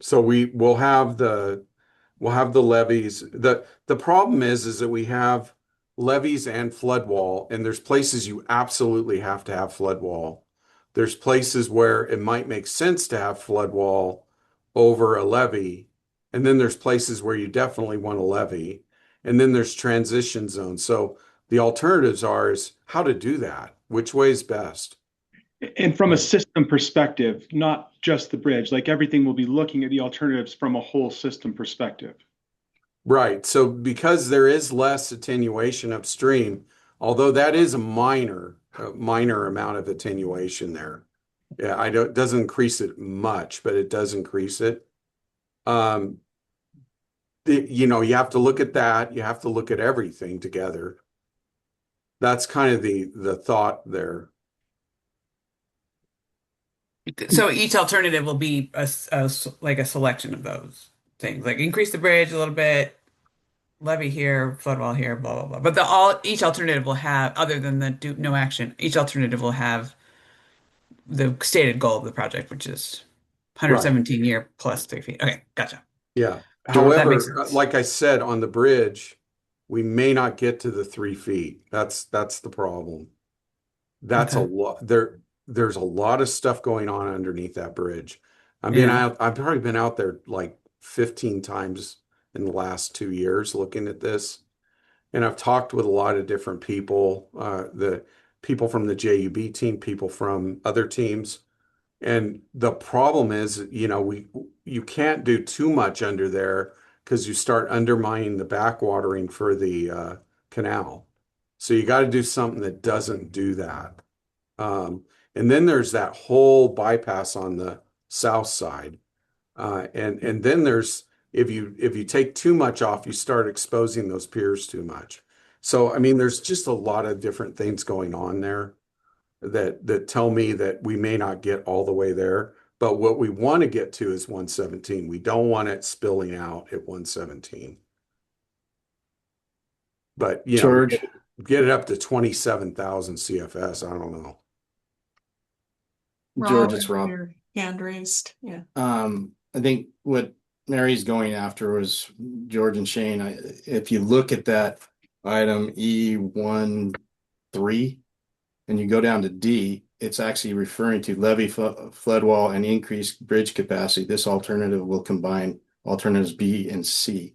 So we'll have the levees. The problem is that we have levees and flood wall, and there's places you absolutely have to have flood wall. There's places where it might make sense to have flood wall over a levee, and then there's places where you definitely want a levee, and then there's transition zones. So the alternatives is how to do that. Which way is best? and from a Right. system perspective, not just the bridge, like everything will be looking at the alternatives from a whole system perspective. Right. So because there is less attenuation upstream, although that is a minor amount of attenuation there. Yeah, I don't doesn't increase it much, but it does increase it. Um, you have to look at that. You have to look at everything together. That's kind of the thought there. So each alternative will be like a selection of those things, like increase the bridge a little bit, levee here, flood wall here, blah blah blah. But each alternative will have, other than the do no action, each alternative will have the stated goal of the project, which is Right. 117 year plus 3 feet. Okay, gotcha. Yeah. That makes However, sense. like I said, on the bridge, we may not get to the 3 feet. That's the problem. That's a Okay. lot. There's a lot of stuff going on underneath that bridge. Yeah. I've probably been out there like 15 times in the last 2 years looking at this. And I've talked with a lot of different people, the people from the JUB team, people from other teams. And the problem is, you can't do too much under there because you start undermining the backwatering for the canal. So you got to do something that doesn't do that. Um, And then there's that whole bypass on the south side. And then there's if you take too much off, you start exposing those piers too much. So I mean, there's just a lot of different things going on there that tell me that we may not get all the way there. But what we want to get to is 117. We don't want it spilling out at 117. But George, get it up to 27,000 CFS. I don't know. George, Rob, it's Rob. your hand raised. Yeah. I think what Mary's going after was George and Shane. If you look at that item E13 and you go down to D, it's actually referring to levee flood wall and increased bridge capacity. This alternative will combine alternatives B and C.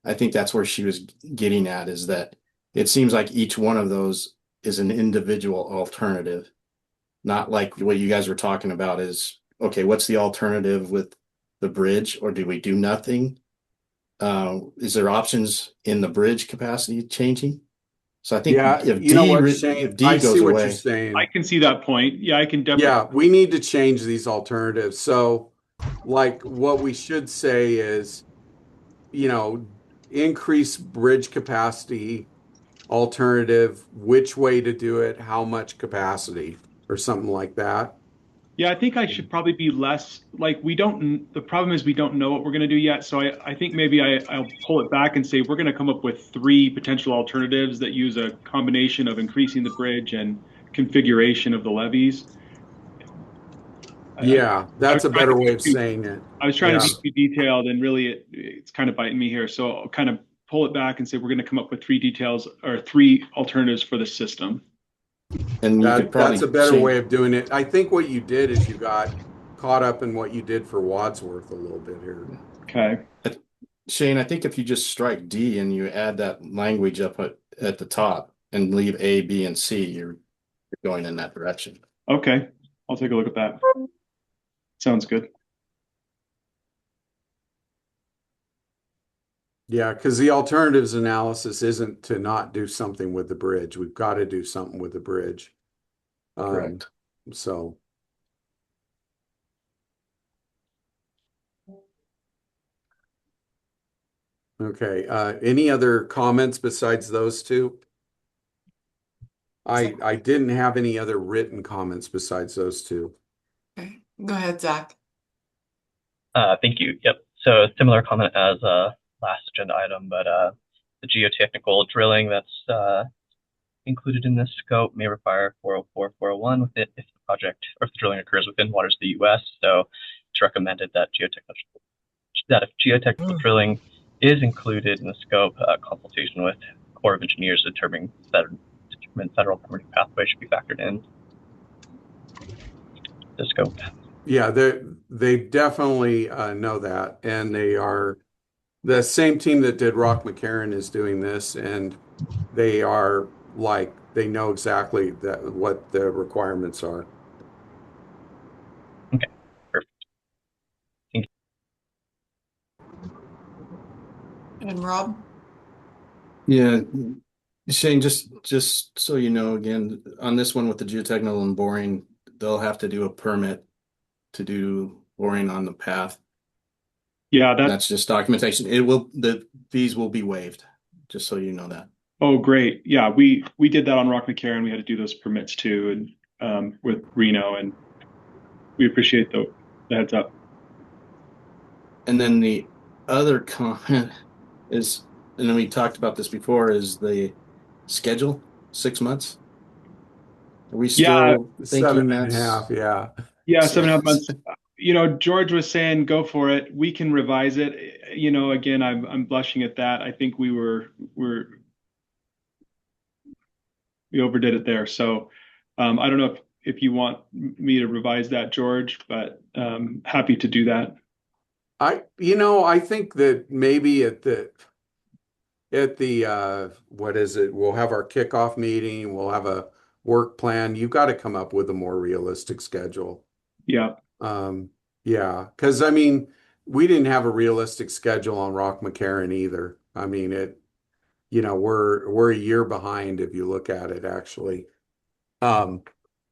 I think that's where she was getting at, is that it seems like each one of those is an individual alternative, not like what you guys were talking about is, okay, what's the alternative with the bridge, or do we do nothing? Is there options in the bridge capacity changing? So I think Yeah, if you know D what, if Shane? D I see goes what you're away, saying. I can see that point. Yeah, I can definitely. Yeah, we need to change these alternatives. So, like, what we should say is, increase bridge capacity alternative, which way to do it, how much capacity, or something like that. Yeah, I think I should probably be less like the problem is we don't know what we're going to do yet. So I think maybe I'll pull it back and say we're going to come up with three potential alternatives that use a combination of increasing the bridge and configuration of the levees. Yeah, I was that's a trying to better way be of too, saying it. I was trying to Yeah. be too detailed and really it's kind of biting me here. So I'll kind of pull it back and say we're going to come up with three alternatives for the system. and you could That's probably a better change. way of doing it. I think what you did is you got caught up in what you did for Wadsworth a little bit here. Okay. Shane, I think if you just strike D and you add that language up at the top and leave A, B, and C, you're going in that direction. Okay. I'll take a look at that. Sounds good. Yeah, because the alternatives analysis isn't to not do something with the bridge. We've got to do something with the bridge. Correct. So. Okay, any other comments besides those two? I didn't have any other written comments besides those two. Okay. Go ahead, Zach. Thank you. Yep. So similar comment as last agenda item, but the geotechnical drilling that's included in this scope may require 404, 401 with it if the project or if the drilling occurs within waters of the U.S. So it's recommended that if geotechnical drilling is included in the scope, consultation with Corps of Engineers to determine federal permitting pathway should be factored in the scope. Yeah, they definitely know that, and they are the same team that did Rock McCarran is doing this, and they are like they know exactly what the requirements are. Okay, perfect. Thank you. And Rob? Yeah, Shane, just so you know, again, on this one with the geotechnical and boring, they'll have to do a permit to do boring on the path. Yeah, That's just documentation. The fees will be waived, just so you know that. Oh, great. Yeah, we did that on Rock McCarran. We had to do those permits too, and with Reno, and we appreciate the heads up. And then the other comment is, and then we talked about this before, is the schedule, 6 months. Are we still thinking 7.5, yeah. Yeah, 7.5 months. George was saying, go for it. We can revise it. Again, I'm blushing at that. I think we overdid it there. So I don't know if you want me to revise that, George, but happy to do that. I think that maybe at the what is it? We'll have our kickoff meeting, we'll have a work plan. You've got to come up with a more realistic schedule. Yeah. Yeah, because I mean, we didn't have a realistic schedule on Rock McCarran either. I mean, we're a year behind if you look at it actually.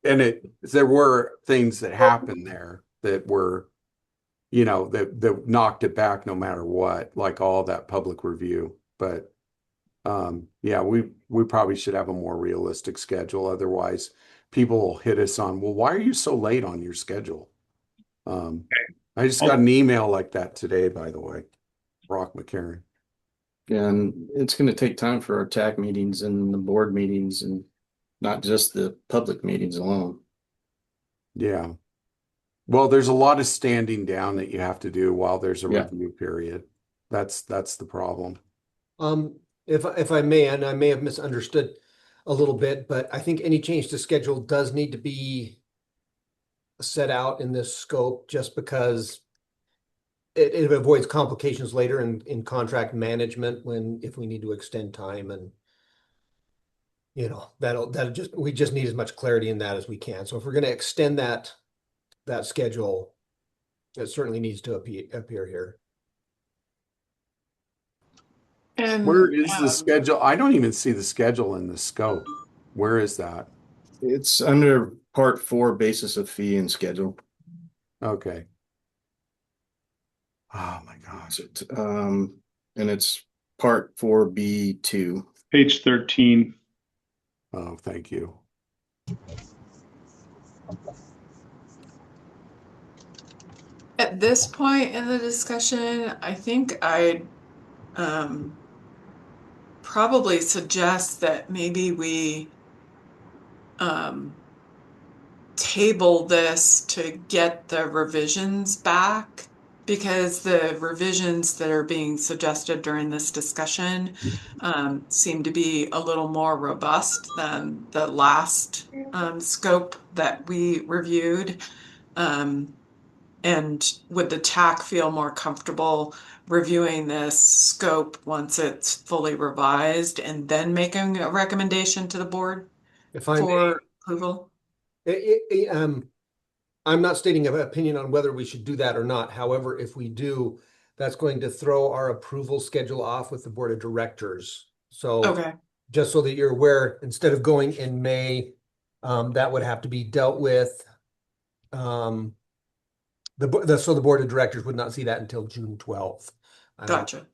there were things that happened there that were, that knocked it back no matter what, like all that public review. But yeah, we probably should have a more realistic schedule. Otherwise, people will hit us on, well, why are you so late on your schedule? I just got an email like that today, by the way, Rock McCarran. Yeah, and it's going to take time for our TAC meetings and the board meetings and not just the public meetings alone. Yeah. Well, there's a lot of standing down that you have to do while there's a Yeah. review period. That's the problem. If I may, and I may have misunderstood a little bit, but I think any change to schedule does need to be set out in this scope just because it avoids complications later in contract management if we need to extend time and we just need as much clarity in that as we can. So if we're going to extend that schedule, it certainly needs to appear here. And Where is the schedule? I don't even see the schedule in the scope. Where is that? It's under part 4, basis of fee and schedule. Okay. Oh my gosh. And it's part 4B2. Page 13. Oh, thank you. at this point in the discussion, I think I'd probably suggest that maybe we table this to get the revisions back, because the revisions that are being suggested during this discussion seem to be a little more robust than the last scope that we reviewed. And would the TAC feel more comfortable reviewing this scope once it's fully revised and then making a recommendation to the board If I may, for approval? I'm not stating an opinion on whether we should do that or not. However, if we do, that's going to throw our approval schedule off with the board of directors. So Okay, just so that you're aware, instead of going in May, that would have to be dealt with. So the board of directors would not see that until June 12th. gotcha.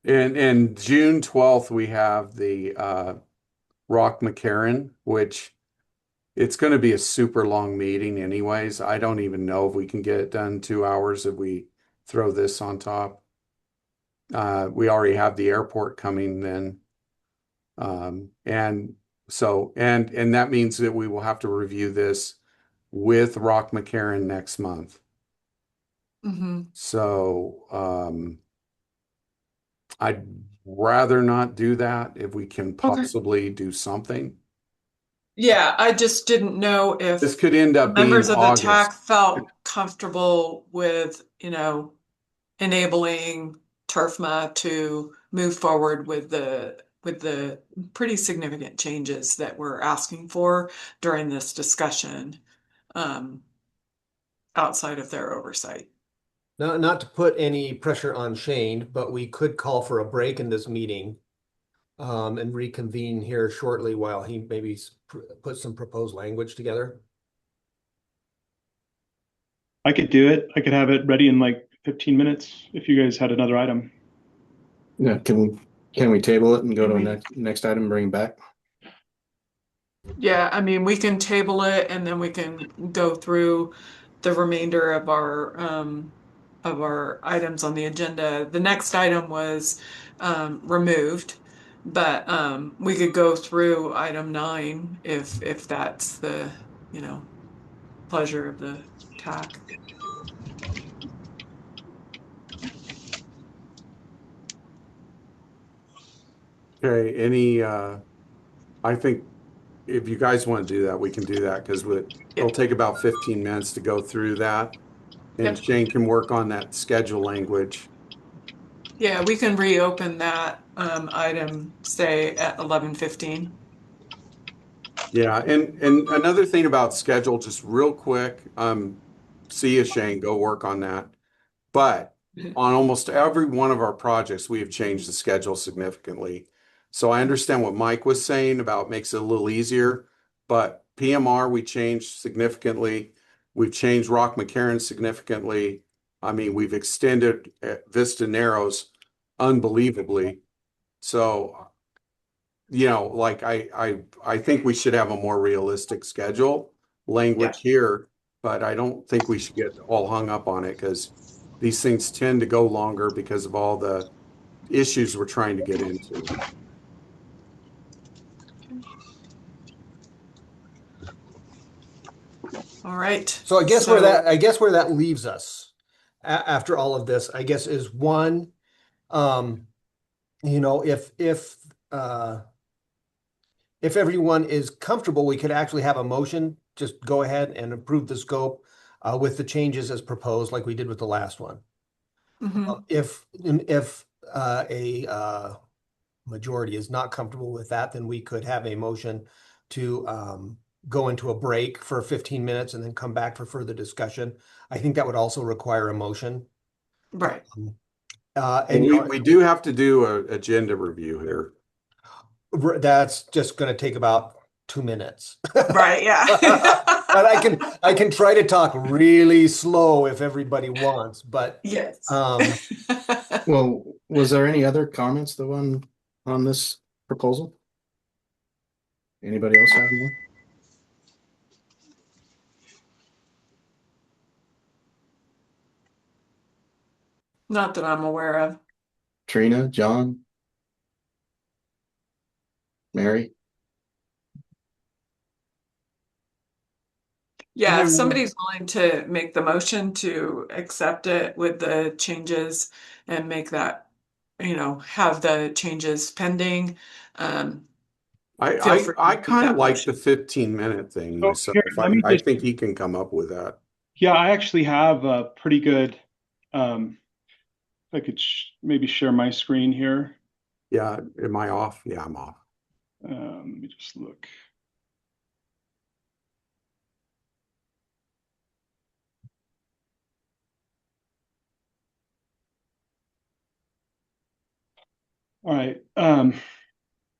And June 12th, we have the Rock McCarran, which it's going to be a super long meeting anyways. I don't even know if we can get it done 2 hours if we throw this on top. We already have the airport coming then. And that means that we will have to review this with Rock McCarran next month. Mm-hmm. So I'd rather not do that if we can possibly do something. Yeah, I just didn't know if This could end up being members of the August. TAC felt comfortable with, enabling TURFMA to move forward with the pretty significant changes that we're asking for during this discussion, outside of their oversight. Not to put any pressure on Shane, but we could call for a break in this meeting and reconvene here shortly while he maybe put some proposed language together. I could do it. I could have it ready in like 15 minutes if you guys had another item. Yeah, can we table it and go to the next item and bring it back? Yeah, I mean, we can table it and then we can go through the remainder of our items on the agenda. The next item was removed, but we could go through item 9 if that's the, pleasure of the TAC. Okay, I think if you guys want to do that, we can do that because it'll take about 15 minutes to go through that. And Yep. Shane can work on that schedule language. Yeah, we can reopen that item, say at 11:15. Yeah, and another thing about schedule, just real quick, see you, Shane, go work on that. But on almost every one of our projects, we have changed the schedule significantly. So I understand what Mike was saying about makes it a little easier, but PMR we changed significantly. We've changed Rock McCarran significantly. I mean, we've extended Vista Narrows unbelievably. So, like I think we should have a more realistic schedule language here, but I don't think we should get all hung up on it because these things tend to go longer because of all the issues we're trying to get into. All right. So I guess where that leaves us after all of this, I guess, is one, if everyone is comfortable, we could actually have a motion, just go ahead and approve the scope with the changes as proposed, like we did with the last one. If a majority is not comfortable with that, then we could have a motion to go into a break for 15 minutes and then come back for further discussion. I think that would also require a motion. Right. We do have to do an agenda review here. That's just going to take about 2 minutes. Right, yeah. But I can try to talk really slow if everybody wants, but yes. Well, was there any other comments though on this proposal? Anybody else have more? Not that I'm aware of. Trina, John, Mary? Yeah, if somebody's willing to make the motion to accept it with the changes and make that, have the changes pending. Feel free I to make kind of that like motion. the 15-minute thing Oh, myself. here, let me I just- think he can come up with that. Yeah, I actually have a pretty good, if I could maybe share my screen here. Yeah, am I off? Yeah, I'm off. Let me just look. All right.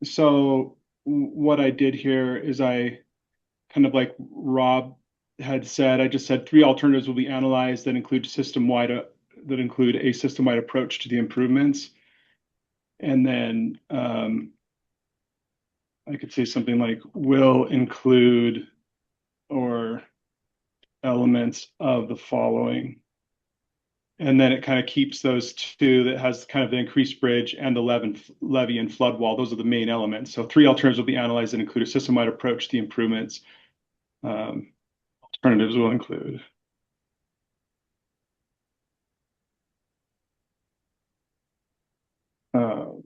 So what I did here is I kind of like Rob had said, I just said 3 alternatives will be analyzed that include a system-wide approach to the improvements. And then I could say something like will include or elements of the following. And then it kind of keeps those two that has kind of the increased bridge and the levee and flood wall. Those are the main elements. So 3 alternatives will be analyzed and include a system-wide approach to the improvements. Alternatives will include.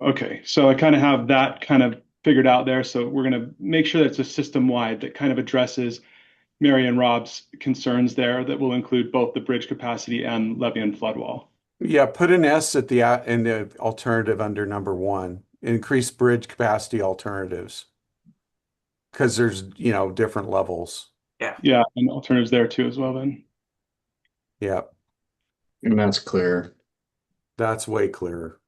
Okay, so I kind of have that kind of figured out there. So we're going to make sure that it's a system-wide that kind of addresses Mary and Rob's concerns there that will include both the bridge capacity and levee and flood wall. Yeah, put an S at in the alternative under number 1. Increase bridge capacity alternatives. Because there's, different levels. Yeah, and alternatives there too as well then. Yeah. And that's clear. That's way clearer.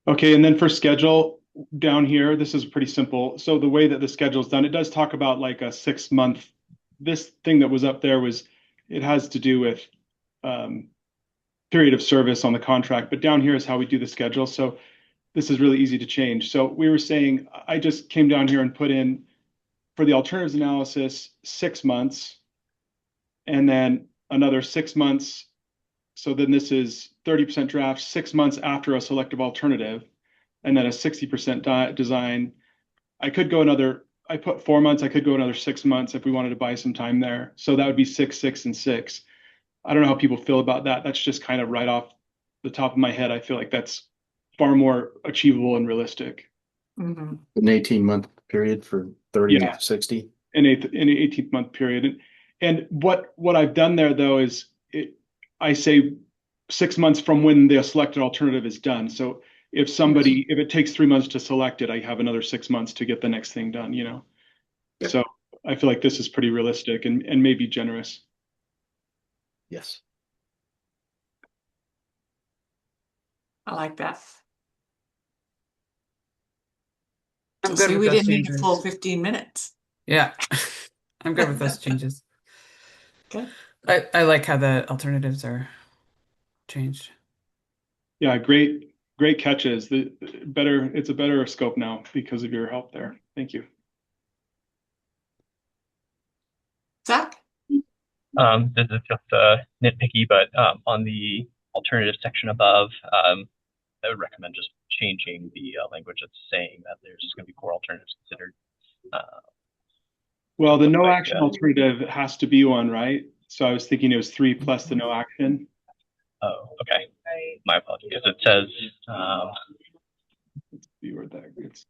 Okay, and then for schedule down here, this is pretty simple. So the way that the schedule is done, it does talk about like a 6-month. This thing that was up there it has to do with period of service on the contract, but down here is how we do the schedule. So this is really easy to change. So we were saying, I just came down here and put in for the alternatives analysis, 6 months, and then another 6 months. So then this is 30% draft, 6 months after a selective alternative, and then a 60% design. I put 4 months, I could go another 6 months if we wanted to buy some time there. So that would be 6, 6, and 6. I don't know how people feel about that. That's just kind of right off the top of my head. I feel like that's far more achievable and realistic. Mm-hmm. An 18-month period for 30 to 60. In an 18-month period. And what I've done there though is I say 6 months from when the selected alternative is done. So if it takes 3 months to select it, I have another 6 months to get the next thing done, Yep. So I feel like this is pretty realistic and maybe generous. Yes. I like that. I'm So good see, with we those didn't need a changes. full 15 minutes. Yeah, I'm good with those changes. Okay. I like how the alternatives are changed. Yeah, great catches. It's a better scope now because of your help there. Thank you. Zach? This is just nitpicky, but on the alternative section above, I would recommend just changing the language that's saying that there's going to be 4 alternatives considered. Well, the no Like, action alternative has to be one, right? So I was thinking it was 3 plus the no action. Oh, okay. My apologies. Because it says, Let's see where that gets.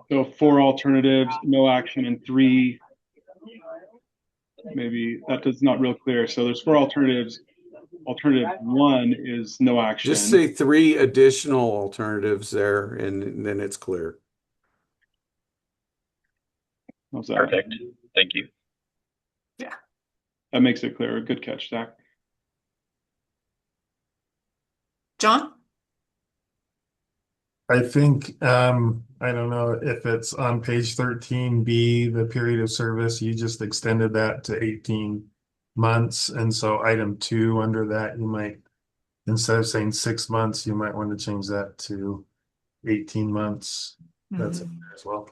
So 4 alternatives, no action, and 3. Maybe that's not real clear. So there's 4 alternatives. Alternative 1 is no action. Just say 3 additional alternatives there, and then it's clear. How's that? perfect. Thank you. Yeah. That makes it clear. Good catch, Zach. John? I think, I don't know if it's on page 13B, the period of service, you just extended that to 18 months. And so item 2 under that, you might, instead of saying 6 months, you might want to change that to 18 months. That's in there as well.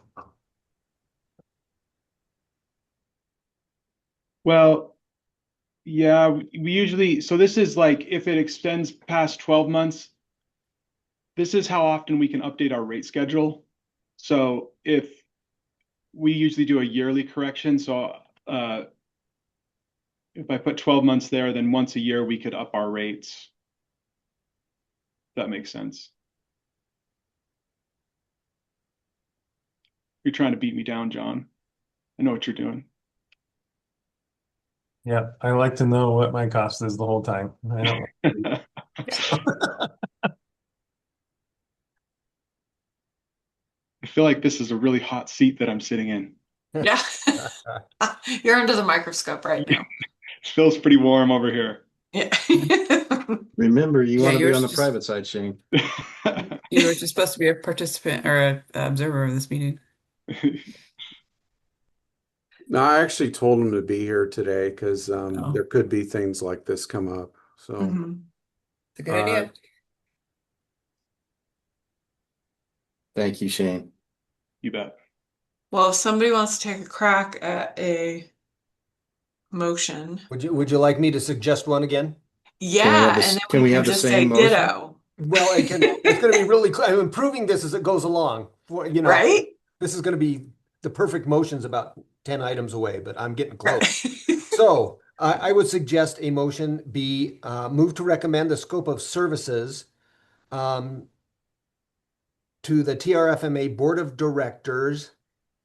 Well, yeah, we usually, so this is like if it extends past 12 months, this is how often we can update our rate schedule. So if we usually do a yearly correction, so if I put 12 months there, then once a year we could up our rates. That makes sense. You're trying to beat me down, John. I know what you're doing. Yeah, I like to know what my cost is the whole time. I don't. I feel like this is a really hot seat that I'm sitting in. Yeah. You're under the microscope right now. It feels pretty warm over here. Yeah. Remember, you Yeah, want to be yours on the just- private side, Shane. You were just supposed to be a participant or an observer of this meeting. No, I actually told him to be here today because Oh. there could be things like this come up. So Mhm. It's a good idea. Thank you, Shane. You bet. Well, if somebody wants to take a crack at a motion, Would you like me to suggest one again? yeah, and then Can we we can have the just same say motion? ditto, Well, it's going to be really, I'm improving this as it goes along. right? This is going to be the perfect motion's about 10 items away, but I'm getting close. Right. So I would suggest a motion be move to recommend the scope of services to the TRFMA Board of Directors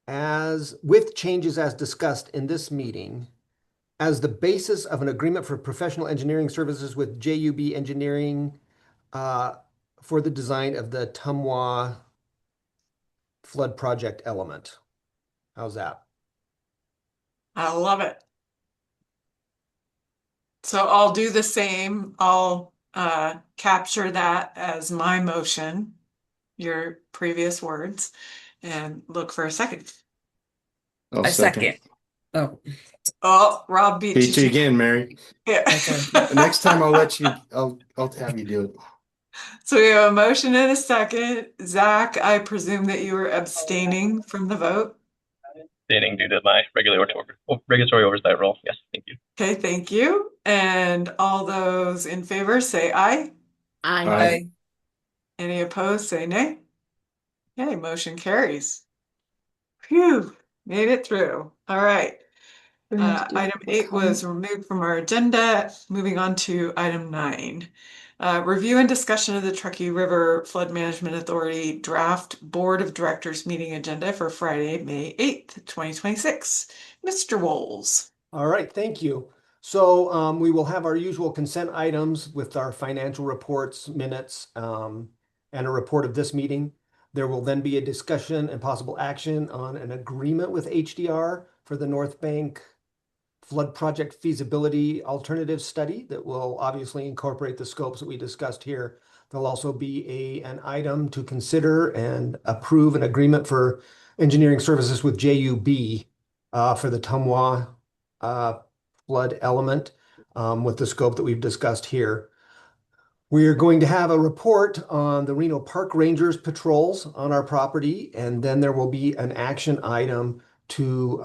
as with changes as discussed in this meeting as the basis of an agreement for professional engineering services with JUB Engineering for the design of the Tumwa flood project element. How's that? I love it. So I'll do the same. I'll capture that as my motion, your previous words, and look for a second. I'll I second. Oh, Oh, Rob beat Beat you you to- again, Mary. Yeah. that's all. Next time I'll let you, I'll have you do it. So we have a motion and a second. Zach, I presume that you were abstaining from the vote. Abstaining due to my regulatory oversight role. Yes, thank you. Okay, thank you. And all those in favor say aye. Aye. Any opposed, say nay. Okay, motion carries. Phew, made it through. All right. We have to do Item public 8 was removed from our agenda. Moving on to item 9. Review and discussion of the Truckee River Flood Management Authority draft Board of Directors meeting agenda for Friday, May 8th, 2026. Mr. Woles. All right, thank you. So we will have our usual consent items with our financial reports, minutes, and a report of this meeting. There will then be a discussion and possible action on an agreement with HDR for the North Bank Flood Project Feasibility Alternative Study that will obviously incorporate the scopes that we discussed here. There'll also be an item to consider and approve an agreement for engineering services with JUB for the Tumwa flood element with the scope that we've discussed here. We're going to have a report on the Reno Park Rangers patrols on our property, and then there will be an action item to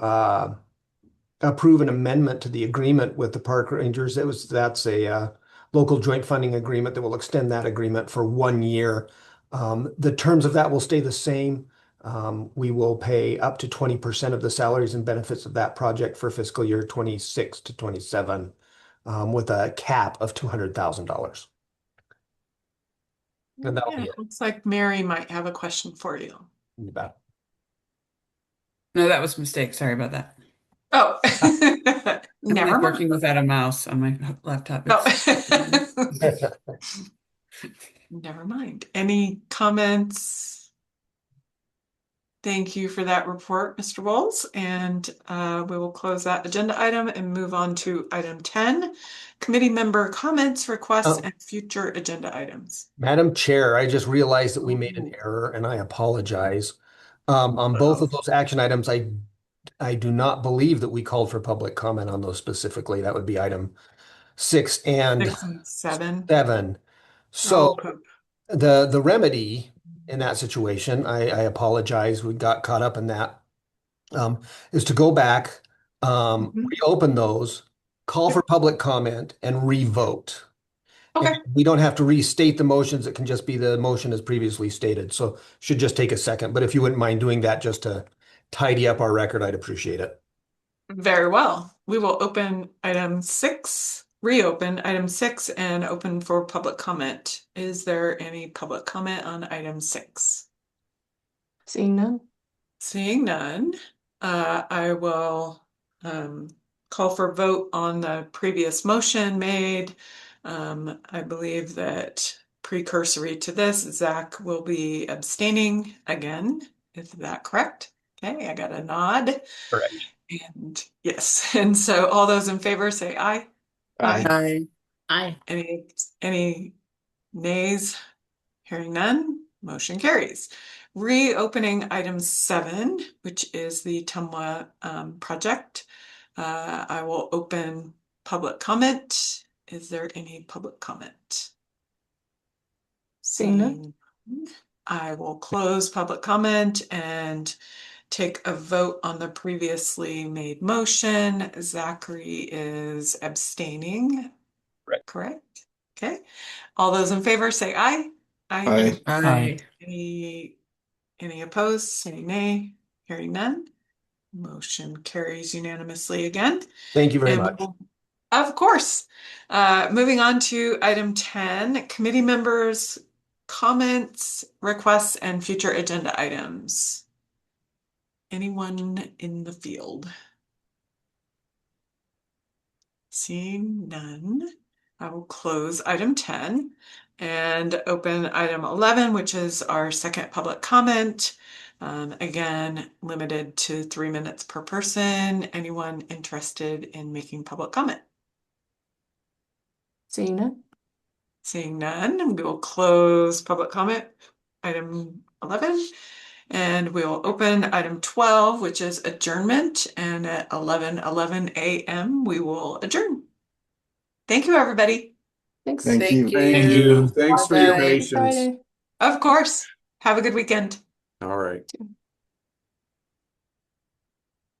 approve an amendment to the agreement with the park rangers. That's a local joint funding agreement that will extend that agreement for 1 year. The terms of that will stay the same. We will pay up to 20% of the salaries and benefits of that project for fiscal year 26 to 27 with a cap of $200,000. And that'll be Yeah, it. looks like Mary might have a question for you. You bet. No, that was a mistake. Sorry about that. Oh, I'm never like mind. working without a mouse on my laptop. Oh. It's- Never mind. Any comments? Thank you for that report, Mr. Walls. And we will close that agenda item and move on to item 10, committee member comments, requests, Oh. and future agenda items. Madam Chair, I just realized that we made an error and I apologize. On both of those action items, I do not believe that we called for public comment on those specifically. That would be item 6 and 6 and 7. 7. So Okay. the remedy in that situation, I apologize, we got caught up in that, is to go back, reopen those, call for public comment, and revote. Okay. And we don't have to restate the motions. It can just be the motion as previously stated. So should just take a second. But if you wouldn't mind doing that just to tidy up our record, I'd appreciate it. Very well. We will open item 6, reopen item 6, and open for public comment. Is there any public comment on item 6? Seeing none. Seeing none, I will call for vote on the previous motion made. I believe that precursory to this, Zach will be abstaining again. Is that correct? Okay, I got a nod. Correct. And yes, and so all those in favor say aye. Aye. Aye. Any nays? Hearing none, motion carries. Reopening item 7, which is the Tumwa project. I will open public comment. Is there any public comment? Seeing none. I will close public comment and take a vote on the previously made motion. Zachary is abstaining. Right. Correct? Okay. All those in favor say aye. Aye. Aye. Any opposed? Say nay. Hearing none. Motion carries unanimously again. Thank you very And much. of course. Moving on to item 10, committee members' comments, requests, and future agenda items. Anyone in the field? Seeing none, I will close item 10 and open item 11, which is our second public comment. Again, limited to 3 minutes per person. Anyone interested in making public comment? Seeing none. Seeing none, we will close public comment, item 11, and we will open item 12, which is adjournment, and at 11:11 a.m. we will adjourn. Thank you, everybody. Thanks. Thank you. Thank you. Thanks for your Bye. patience. Friday. Of course. Have a good weekend. All right.